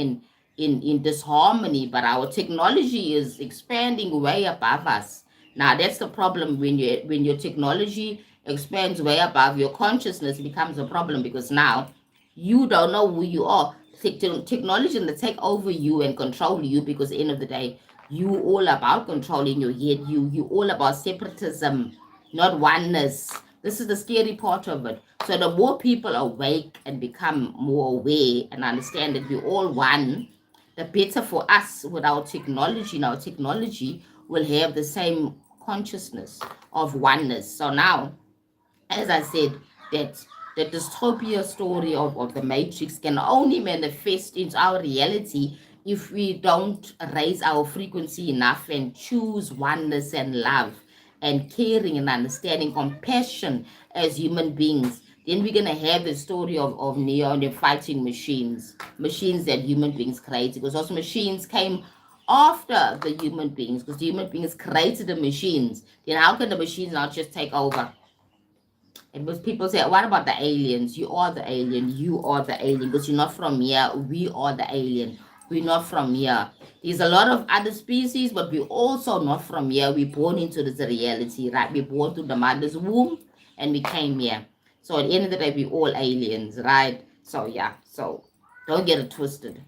Speaker 1: in disharmony, but our technology is expanding way above us. Now that's the problem. When your technology expands way above your consciousness, it becomes a problem, because now you don't know who you are. Technology will take over you and control you, because at the end of the day, you all about controlling your head. You all about separatism, not oneness. This is the scary part of it. So the more people awake and become more aware and understand that we're all one, the better for us with our technology. Now, technology will have the same consciousness of oneness. So now, as I said, that the dystopia story of the Matrix can only manifest into our reality if we don't raise our frequency enough and choose oneness and love and caring and understanding, compassion as human beings. Then we're gonna have the story of Neo and the fighting machines that human beings created, because those machines came after the human beings, because the human beings created the machines. Then how can the machines not just take over? And most people say, what about the aliens? You are the alien. You are the alien. Because you're not from here. We are the alien. We're not from here. There's a lot of other species, but we're also not from here. We're born into this reality, right? We're born through the mother's womb and we came here. So at the end of the day, we're all aliens, right? So yeah, so don't get it twisted.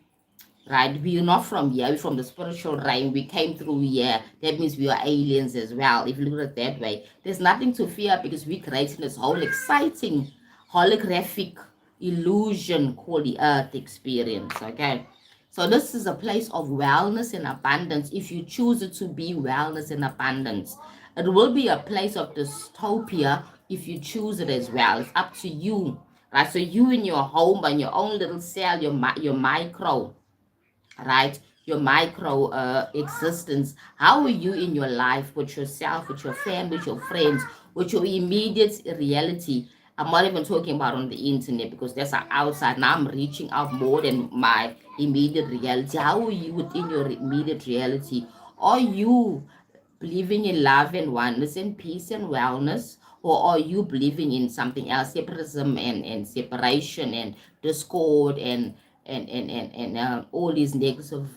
Speaker 1: Right? We're not from here, we're from the spiritual realm. We came through here. That means we are aliens as well. If you look at it that way, there's nothing to fear, because we're creating this whole exciting holographic illusion called the earth experience. Okay. So this is a place of wellness and abundance. If you choose it to be wellness and abundance, it will be a place of dystopia if you choose it as well. It's up to you. Right? So you in your home, and your own little cell, your micro, right? Your micro existence. How are you in your life, with yourself, with your family, with your friends, with your immediate reality? I'm not even talking about on the internet, because that's outside. Now I'm reaching out more than my immediate reality. How are you within your immediate reality? Are you believing in love and oneness and peace and wellness? Or are you believing in something else, separatism and separation and discord and all these negative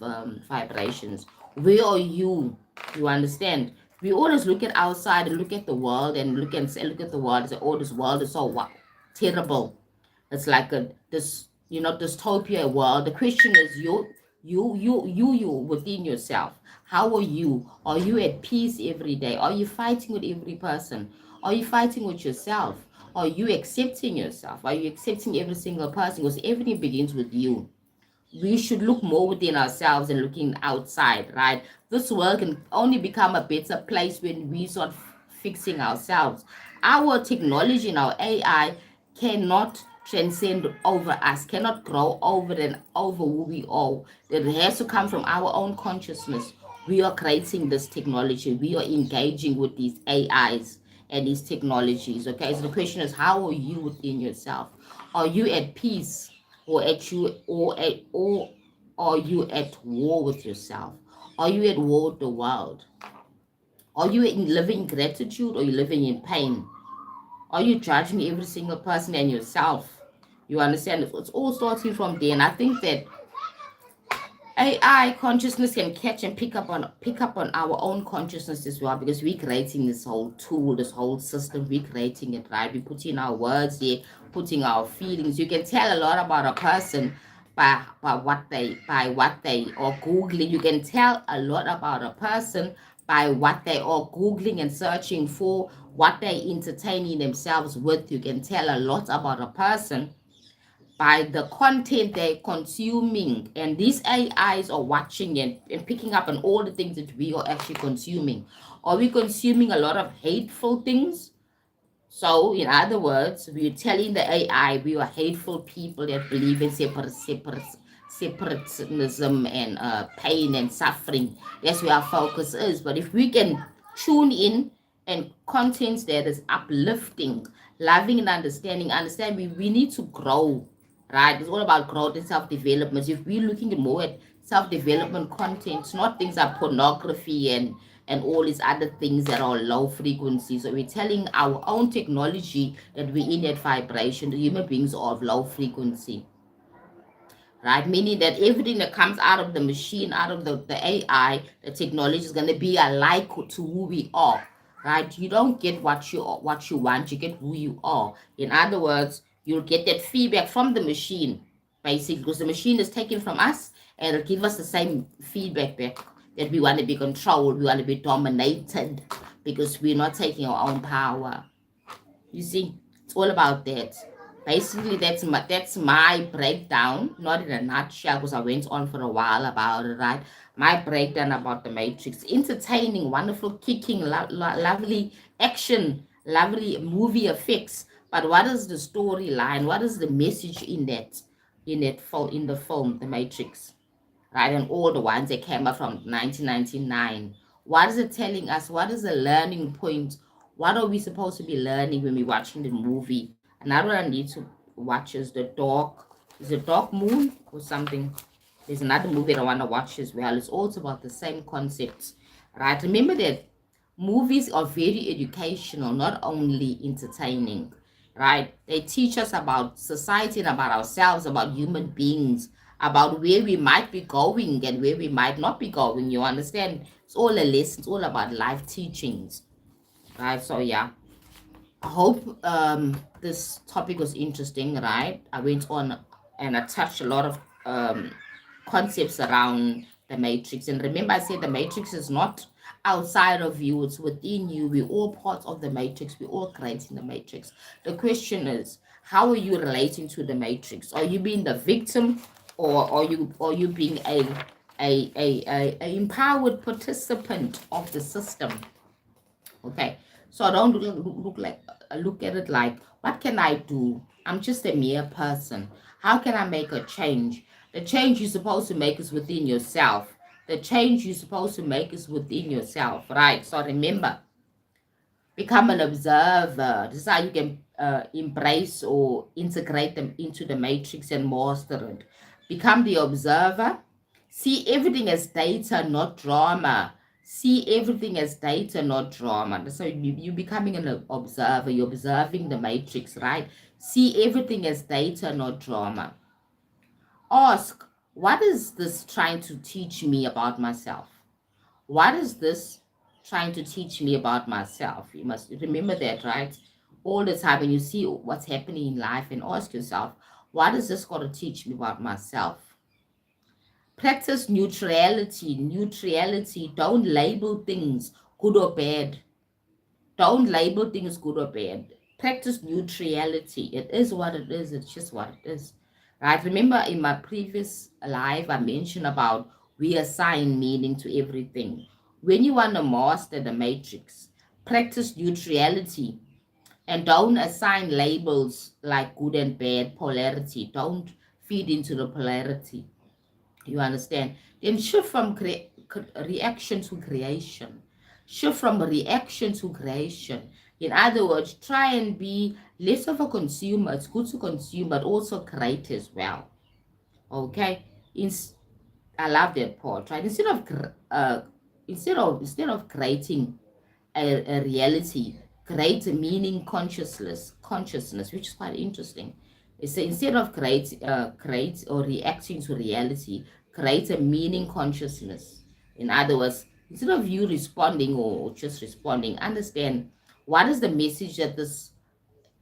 Speaker 1: vibrations? Where are you? You understand? We always look at outside and look at the world and look at the world and say, oh, this world is so terrible. It's like this, dystopia world. The question is, you within yourself. How are you? Are you at peace every day? Are you fighting with every person? Are you fighting with yourself? Are you accepting yourself? Are you accepting every single person? Because everything begins with you. We should look more within ourselves and looking outside, right? This world can only become a better place when we start fixing ourselves. Our technology and our AI cannot transcend over us, cannot grow over and over who we are. It has to come from our own consciousness. We are creating this technology. We are engaging with these AIs and these technologies. Okay, so the question is, how are you within yourself? Are you at peace? Or are you at war with yourself? Are you at war with the world? Are you living in gratitude, or are you living in pain? Are you judging every single person and yourself? You understand? It's all starting from there. And I think that AI consciousness can catch and pick up on our own consciousness as well, because we're creating this whole tool, this whole system. We're creating it, right? We put in our words there, putting our feelings. You can tell a lot about a person by what they are googling. You can tell a lot about a person by what they are googling and searching for, what they entertaining themselves with. You can tell a lot about a person by the content they're consuming. And these AIs are watching and picking up on all the things that we are actually consuming. Are we consuming a lot of hateful things? So, in other words, we're telling the AI we are hateful people that believe in separatism and pain and suffering. That's where our focus is. But if we can tune in and content that is uplifting, loving and understand we need to grow, right? It's all about growth and self-development. If we're looking more at self-development content, not things like pornography and all these other things that are low frequency. So we're telling our own technology that we're in that vibration. The human beings are of low frequency, right? Meaning that everything that comes out of the machine, out of the AI, the technology is going to be alike to who we are, right? You don't get what you want, you get who you are. In other words, you'll get that feedback from the machine, basically, because the machine is taken from us and it'll give us the same feedback back that we want to be controlled, we want to be dominated because we're not taking our own power. You see, it's all about that. Basically, that's my breakdown, not in a nutshell, because I went on for a while about it, right? My breakdown about the Matrix. Entertaining, wonderful, kicking, lovely action, lovely movie effects. But what is the storyline? What is the message in the film, The Matrix? Right? And all the ones that came up from 1999. What is it telling us? What is the learning point? What are we supposed to be learning when we're watching the movie? Another one I need to watch is is it Dark Moon or something? There's another movie that I want to watch as well. It's also about the same concepts, right? Remember that movies are very educational, not only entertaining, right? They teach us about society and about ourselves, about human beings, about where we might be going and where we might not be going. You understand? It's all a lesson. It's all about life teachings, right? So yeah, I hope this topic was interesting, right? I went on and I touched a lot of concepts around the matrix. And remember, I said the matrix is not outside of you, it's within you. We're all part of the matrix, we're all creating the matrix. The question is, how are you relating to the matrix? Are you being the victim, or are you being a empowered participant of the system? Okay, so I don't look at it like, what can I do? I'm just a mere person. How can I make a change? The change you're supposed to make is within yourself. The change you're supposed to make is within yourself, right? So remember, become an observer. This is how you can embrace or integrate them into the matrix and master it. Become the observer. See everything as data, not drama. See everything as data, not drama. So you're becoming an observer. You're observing the matrix, right? See everything as data, not drama. Ask, what is this trying to teach me about myself? What is this trying to teach me about myself? You must remember that, right? All the time when you see what's happening in life, and ask yourself, what is this going to teach me about myself? Practice neutrality. Neutrality. Don't label things good or bad. Don't label things good or bad. Practice neutrality. It is what it is. It's just what it is. Right? Remember in my previous live, I mentioned about we assign meaning to everything. When you want to master the matrix, practice neutrality and don't assign labels like good and bad, polarity. Don't feed into the polarity. You understand? Then shift from reaction to creation. Shift from reaction to creation. In other words, try and be less of a consumer. It's good to consume, but also create as well. Okay? I love that part, right? Instead of creating a reality, create a meaning consciousness, which is quite interesting. It's instead of create or reacting to reality, create a meaning consciousness. In other words, instead of you responding or just responding, understand what is the message that this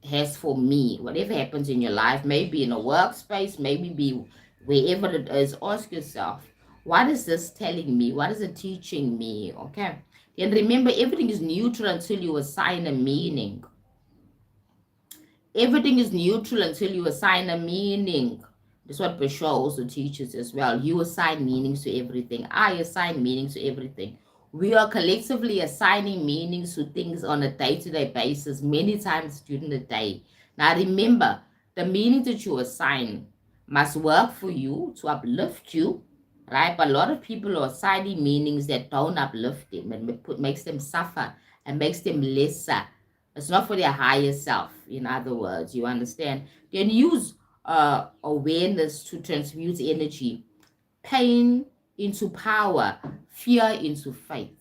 Speaker 1: has for me. Whatever happens in your life, maybe in a workspace, maybe be wherever it is, ask yourself, what is this telling me? What is it teaching me? Okay. And remember, everything is neutral until you assign a meaning. Everything is neutral until you assign a meaning. That's what Bashar also teaches as well. You assign meanings to everything. I assign meanings to everything. We are collectively assigning meanings to things on a day-to-day basis, many times during the day. Now remember, the meaning that you assign must work for you to uplift you, right? But a lot of people are assigning meanings that don't uplift them and makes them suffer and makes them lesser. It's not for their higher self, in other words, you understand? Then use awareness to transmute energy, pain into power, fear into faith.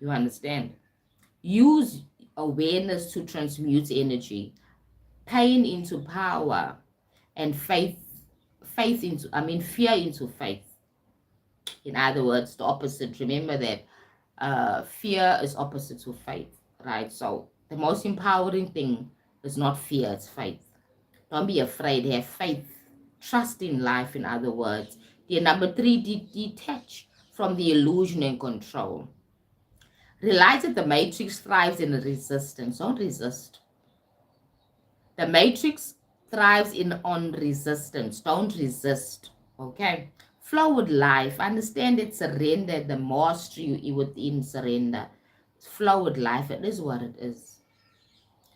Speaker 1: You understand? Use awareness to transmute energy, pain into power, and faith into, fear into faith. In other words, the opposite. Remember that fear is opposite to faith, right? So the most empowering thing is not fear, it's faith. Don't be afraid, have faith. Trust in life, in other words. The number three, detach from the illusion and control. Realize that the matrix thrives in resistance. Don't resist. The matrix thrives on resistance. Don't resist. Okay? Flow with life. Understand that surrender, the mastery within surrender. Flow with life. It is what it is.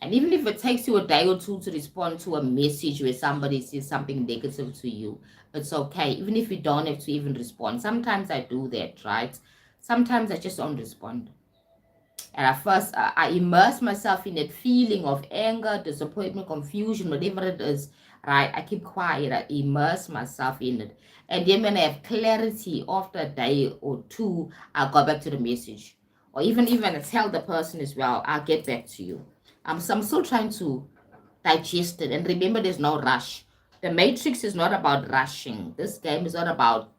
Speaker 1: And even if it takes you a day or two to respond to a message where somebody says something negative to you, it's okay. Even if you don't have to even respond. Sometimes I do that, right? Sometimes I just don't respond. And at first, I immerse myself in that feeling of anger, disappointment, confusion, whatever it is, right? I keep quiet. I immerse myself in it. And then when I have clarity after a day or two, I'll go back to the message. Or even I tell the person as well, I'll get back to you. So I'm still trying to digest it. And remember, there's no rush. The matrix is not about rushing. This game is not about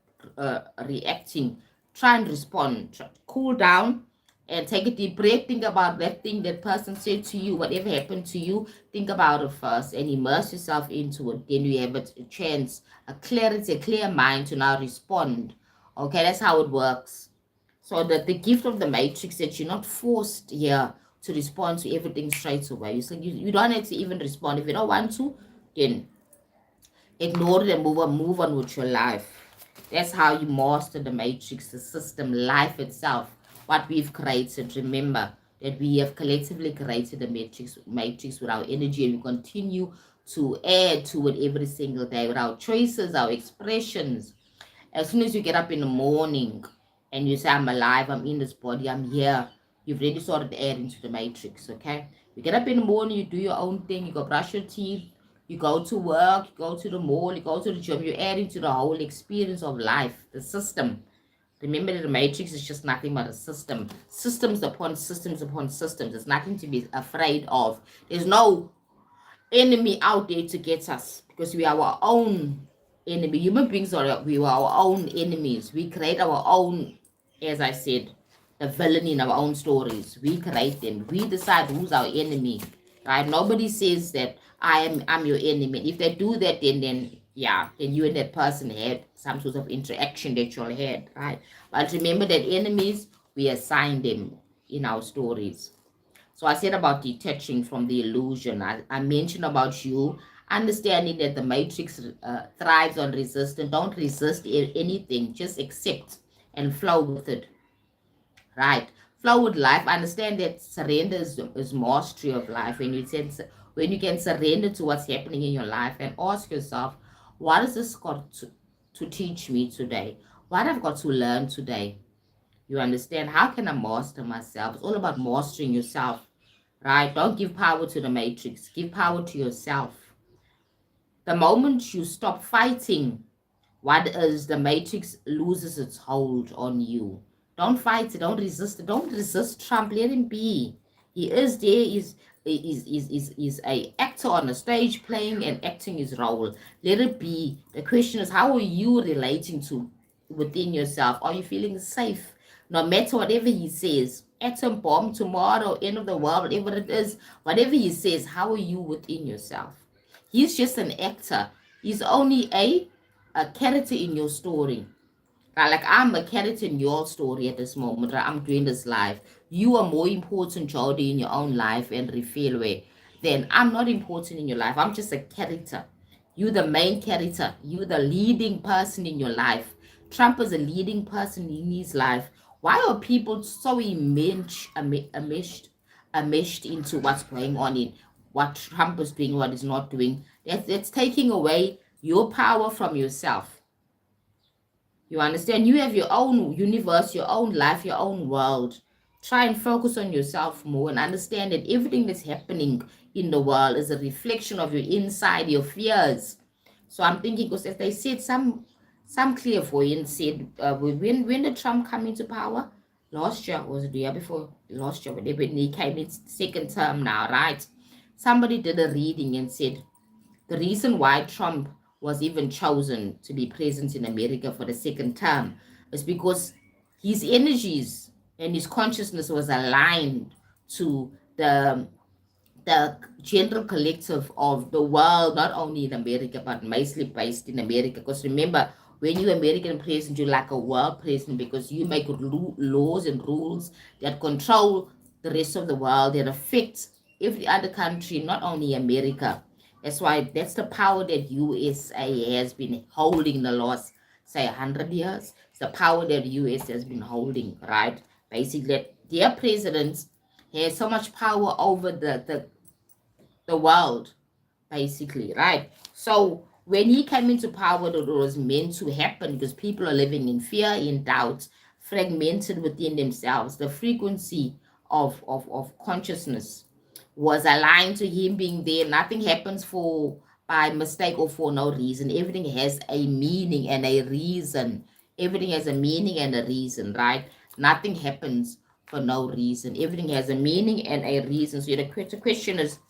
Speaker 1: reacting. Try and respond. Cool down and take a deep breath. Think about that thing that person said to you, whatever happened to you. Think about it first and immerse yourself into it. Then you have a chance, a clarity, a clear mind to now respond. Okay, that's how it works. So that the gift of the matrix, that you're not forced here to respond to everything straight away. So you don't have to even respond. If you don't want to, then ignore it and move on with your life. That's how you master the matrix, the system, life itself, what we've created. Remember that we have collectively created the matrix with our energy, and we continue to add to it every single day with our choices, our expressions. As soon as you get up in the morning and you say, I'm alive, I'm in this body, I'm here, you've already started adding to the matrix, okay? You get up in the morning, you do your own thing, you go brush your teeth, you go to work, you go to the mall, you go to the gym, you're adding to the whole experience of life, the system. Remember that the matrix is just nothing but a system. Systems upon systems upon systems. There's nothing to be afraid of. There's no enemy out there to get us, because we are our own enemy. Human beings we are our own enemies. We create our own, as I said, the villain in our own stories. We create them. We decide who's our enemy. Right? Nobody says that I'm your enemy. If they do that, then you and that person had some sort of interaction that you all had, right? But remember that enemies, we assign them in our stories. So I said about detaching from the illusion. I mentioned about you understanding that the matrix thrives on resistance. Don't resist anything. Just accept and flow with it. Right? Flow with life. Understand that surrender is mastery of life. When you can surrender to what's happening in your life and ask yourself, what has this got to teach me today? What I've got to learn today? You understand? How can I master myself? It's all about mastering yourself, right? Don't give power to the matrix. Give power to yourself. The moment you stop fighting, what is the matrix loses its hold on you. Don't fight it. Don't resist it. Don't resist Trump. Let him be. He is there. Is a actor on a stage playing and acting his role. Let it be. The question is, how are you relating to within yourself? Are you feeling safe? No matter whatever he says, atom bomb tomorrow, end of the world, whatever it is, whatever he says, how are you within yourself? He's just an actor. He's only a character in your story. Right? Like I'm a character in your story at this moment. Right? I'm doing this live. You are more important, Jody, in your own life and Refilwe. Then I'm not important in your life. I'm just a character. You the main character. You the leading person in your life. Trump is a leading person in his life. Why are people so enmeshed into what's going on in what Trump is doing, what he's not doing? That's taking away your power from yourself. You understand? You have your own universe, your own life, your own world. Try and focus on yourself more and understand that everything that's happening in the world is a reflection of your inside, your fears. So I'm thinking, because as they said, some clairvoyants said when did Trump come into power? Last year, was it the year before? Last year, when he came in second term now, right? Somebody did a reading and said the reason why Trump was even chosen to be president in America for the second term is because his energies and his consciousness was aligned to the general collective of the world, not only in America, but mostly based in America. Because remember, when you're American president, you're like a world president because you make laws and rules that control the rest of the world, that affect every other country, not only America. That's why that's the power that USA has been holding the last, say, 100 years. It's the power that US has been holding, right? Basically, that their president has so much power over the world, basically, right? So when he came into power, it was meant to happen because people are living in fear, in doubt, fragmented within themselves. The frequency of consciousness was aligned to him being there. Nothing happens for by mistake or for no reason. Everything has a meaning and a reason. Everything has a meaning and a reason, right? Nothing happens for no reason. Everything has a meaning and a reason. So the question is,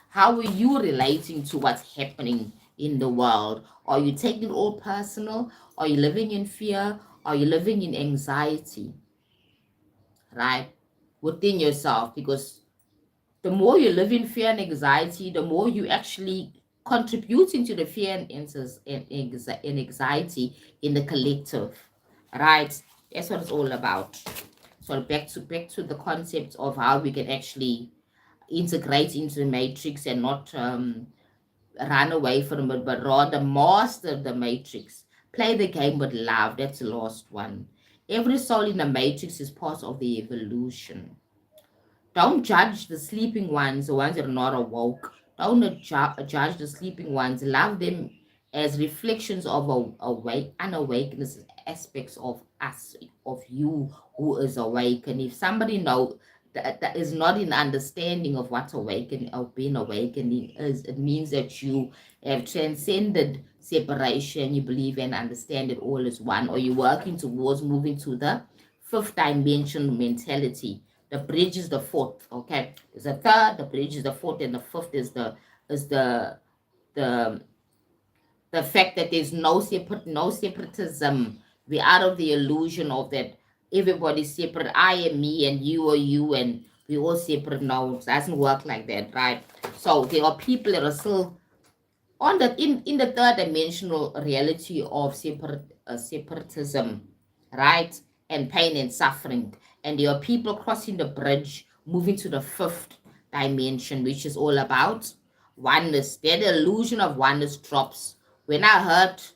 Speaker 1: how are you relating to what's happening in the world? Are you taking it all personal? Are you living in fear? Are you living in anxiety? Right? Within yourself. Because the more you live in fear and anxiety, the more you actually contributing to the fear and anxiety in the collective. Right? That's what it's all about. So back to the concept of how we can actually integrate into the matrix and not run away from it, but rather master the matrix. Play the game with love. That's the last one. Every soul in the matrix is part of the evolution. Don't judge the sleeping ones, the ones that are not awoke. Don't judge the sleeping ones. Love them as reflections of unawakeness aspects of us, of you who is awake. And if somebody know that is not in understanding of what awakening or being awakening is, it means that you have transcended separation. You believe and understand it all as one, or you're working towards moving to the fifth dimension mentality. The bridge is the fourth. Okay, there's a third. The bridge is the fourth, and the fifth is the the fact that there's no separatism. We're out of the illusion of that everybody's separate. I am me, and you are you, and we all separate. No, it doesn't work like that, right? So there are people that are still on the in the third dimensional reality of separatism, right? And pain and suffering. And there are people crossing the bridge, moving to the fifth dimension, which is all about oneness. That illusion of oneness drops. When I hurt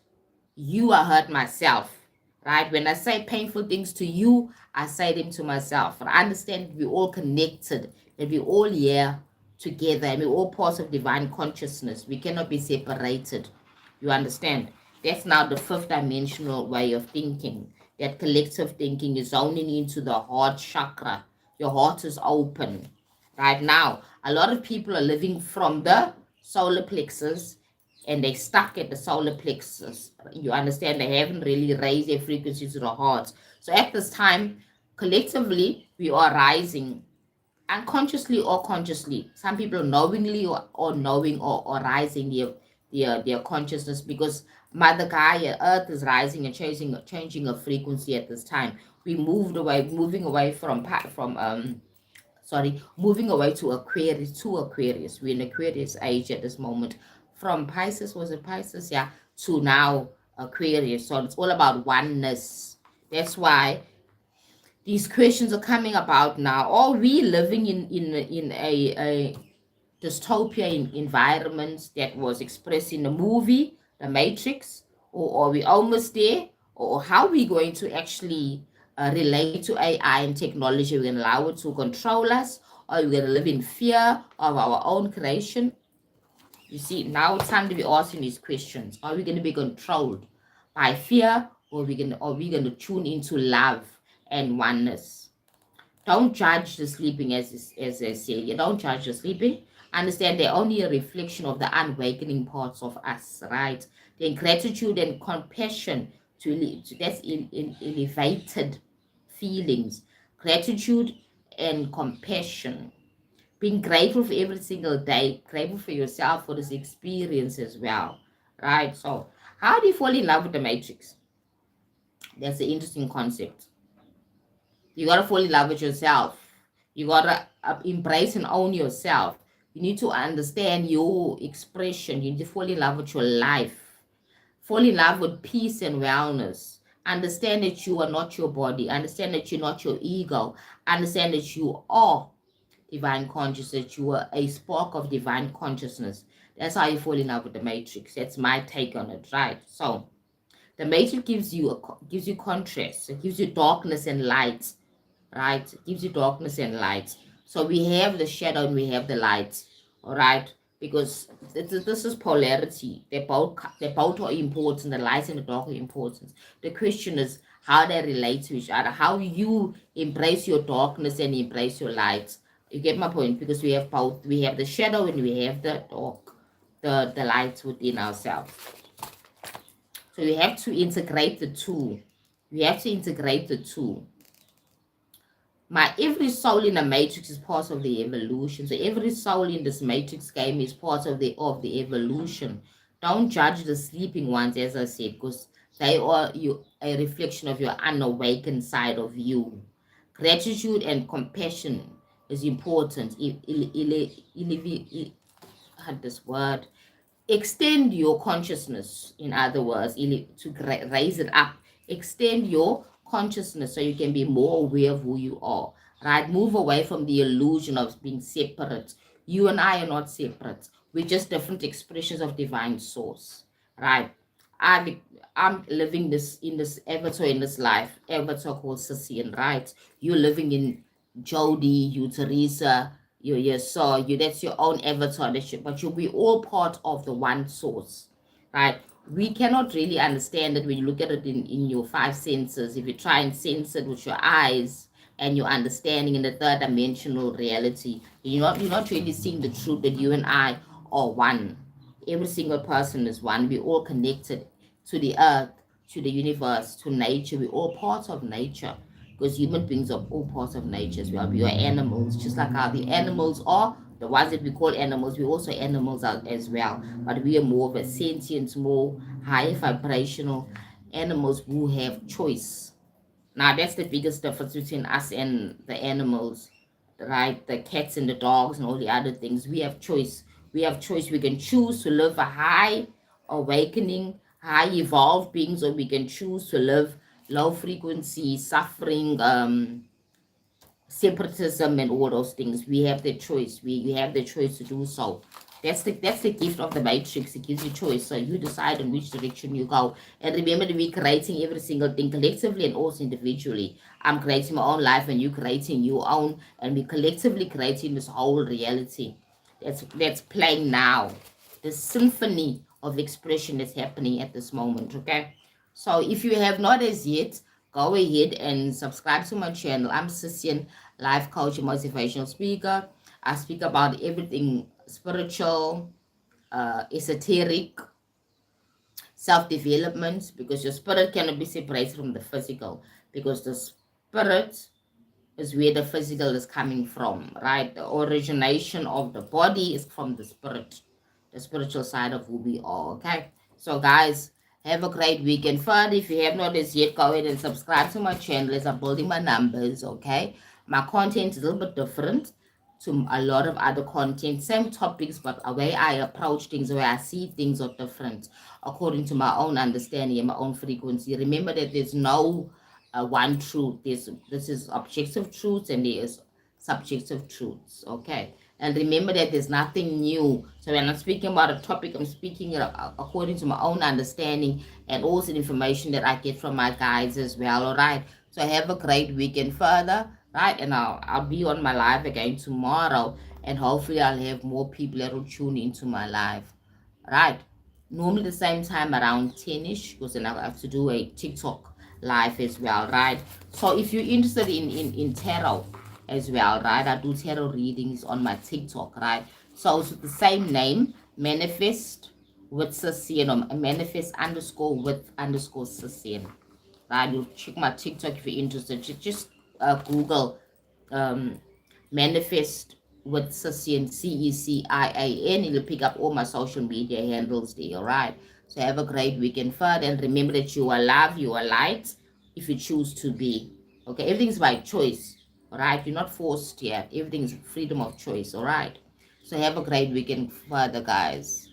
Speaker 1: you, I hurt myself, right? When I say painful things to you, I say them to myself. And I understand we're all connected, that we're all here together, and we're all parts of divine consciousness. We cannot be separated. You understand? That's now the fifth dimensional way of thinking. That collective thinking is zoning into the heart chakra. Your heart is open. Right now, a lot of people are living from the solar plexus and they stuck at the solar plexus. You understand? They haven't really raised their frequency to the heart. So at this time, collectively, we are rising unconsciously or consciously. Some people knowingly or knowing or rising their consciousness, because Mother Gaia, Earth is rising and changing a frequency at this time. We moving away moving away to Aquarius. We're in Aquarius age at this moment. From Pisces, was it Pisces? Yeah, to now Aquarius. So it's all about oneness. That's why these questions are coming about now. Are we living in a dystopia environment that was expressed in the movie, The Matrix? Or are we almost there? Or how are we going to actually relate to AI and technology? We're going to allow it to control us? Or are we going to live in fear of our own creation? You see, now it's time to be asking these questions. Are we going to be controlled by fear, or are we going to tune into love and oneness? Don't judge the sleeping, as I said. You don't judge the sleeping. Understand they're only a reflection of the unawakening parts of us, right? Then gratitude and compassion that's in elevated feelings. Gratitude and compassion. Being grateful for every single day, grateful for yourself for this experience as well, right? So, how do you fall in love with the matrix? That's an interesting concept. You gotta fall in love with yourself. You gotta embrace and own yourself. You need to understand your expression. You need to fall in love with your life. Fall in love with peace and wellness. Understand that you are not your body. Understand that you're not your ego. Understand that you are divine consciousness. That you are a spark of divine consciousness. That's how you fall in love with the matrix. That's my take on it, right? So the matrix gives you contrast. It gives you darkness and light, right? It gives you darkness and light. So we have the shadow and we have the light, all right? Because this is polarity. They both are important. The light and the dark are important. The question is how they relate to each other. How you embrace your darkness and embrace your light. You get my point? Because we have both. We have the shadow and we have the dark, the light within ourselves. So we have to integrate the two. We have to integrate the two. Every soul in the matrix is part of the evolution. So every soul in this matrix game is part of the evolution. Don't judge the sleeping ones, as I said, because they are a reflection of your unawakened side of you. Gratitude and compassion is important. Had this word. Extend your consciousness, in other words, to raise it up. Extend your consciousness so you can be more aware of who you are, right? Move away from the illusion of being separate. You and I are not separate. We're just different expressions of divine source, right? I'm living this in this avatar, in this life, avatar called Sicilian, right? You're living in Jody, you Teresa, you saw you, that's your own avatar, but you'll be all part of the one source, right? We cannot really understand it when you look at it in your five senses. If you try and sense it with your eyes and your understanding in the third dimensional reality, you're not really seeing the truth that you and I are one. Every single person is one. We're all connected to the earth, to the universe, to nature. We're all part of nature, because human beings are all parts of nature as well. We are animals, just like how the animals are. The ones that we call animals, we're also animals as well. But we are more of a sentient, more higher vibrational animals who have choice. Now, that's the biggest difference between us and the animals, right? The cats and the dogs and all the other things. We have choice. We have choice. We can choose to live a high awakening, high evolved beings, or we can choose to live low frequency, suffering, separatism, and all those things. We have the choice. We have the choice to do so. That's the gift of the matrix. It gives you choice. So you decide in which direction you go. And remember that we're creating every single thing collectively and also individually. I'm creating my own life and you creating your own, and we collectively creating this whole reality that's playing now. The symphony of expression that's happening at this moment. Okay. So if you have not as yet, go ahead and subscribe to my channel. I'm Sicilian, life coach and motivational speaker. I speak about everything spiritual, esoteric, self-development, because your spirit cannot be separated from the physical, because the spirit is where the physical is coming from, right? The origination of the body is from the spirit, the spiritual side of who we are, okay? So guys, have a great weekend. Further, if you have not as yet, go ahead and subscribe to my channel as I'm building my numbers, okay? My content is a little bit different to a lot of other content, same topics, but the way I approach things, the way I see things are different according to my own understanding and my own frequency. Remember that there's no one truth. This is objective truths and there is subjective truths, okay? And remember that there's nothing new. So when I'm speaking about a topic, I'm speaking according to my own understanding and also the information that I get from my guides as well, all right? So have a great weekend further, right? And I'll be on my live again tomorrow, and hopefully I'll have more people that will tune into my live. right? Normally the same time around 10ish, because then I have to do a TikTok live as well, right? So if you're interested in tarot as well, right, I do tarot readings on my TikTok, right? So it's the same name, manifest with Sicilian, or manifest underscore with underscore Sicilian, right? You'll check my TikTok if you're interested. Just Google um, manifest with Cecian, CECIAN. You'll pick up all my social media handles there, all right? So have a great weekend further, and remember that you are loved, you are light if you choose to be. Okay, everything's by choice, all right? You're not forced here. Everything is freedom of choice, all right? So have a great weekend further, guys.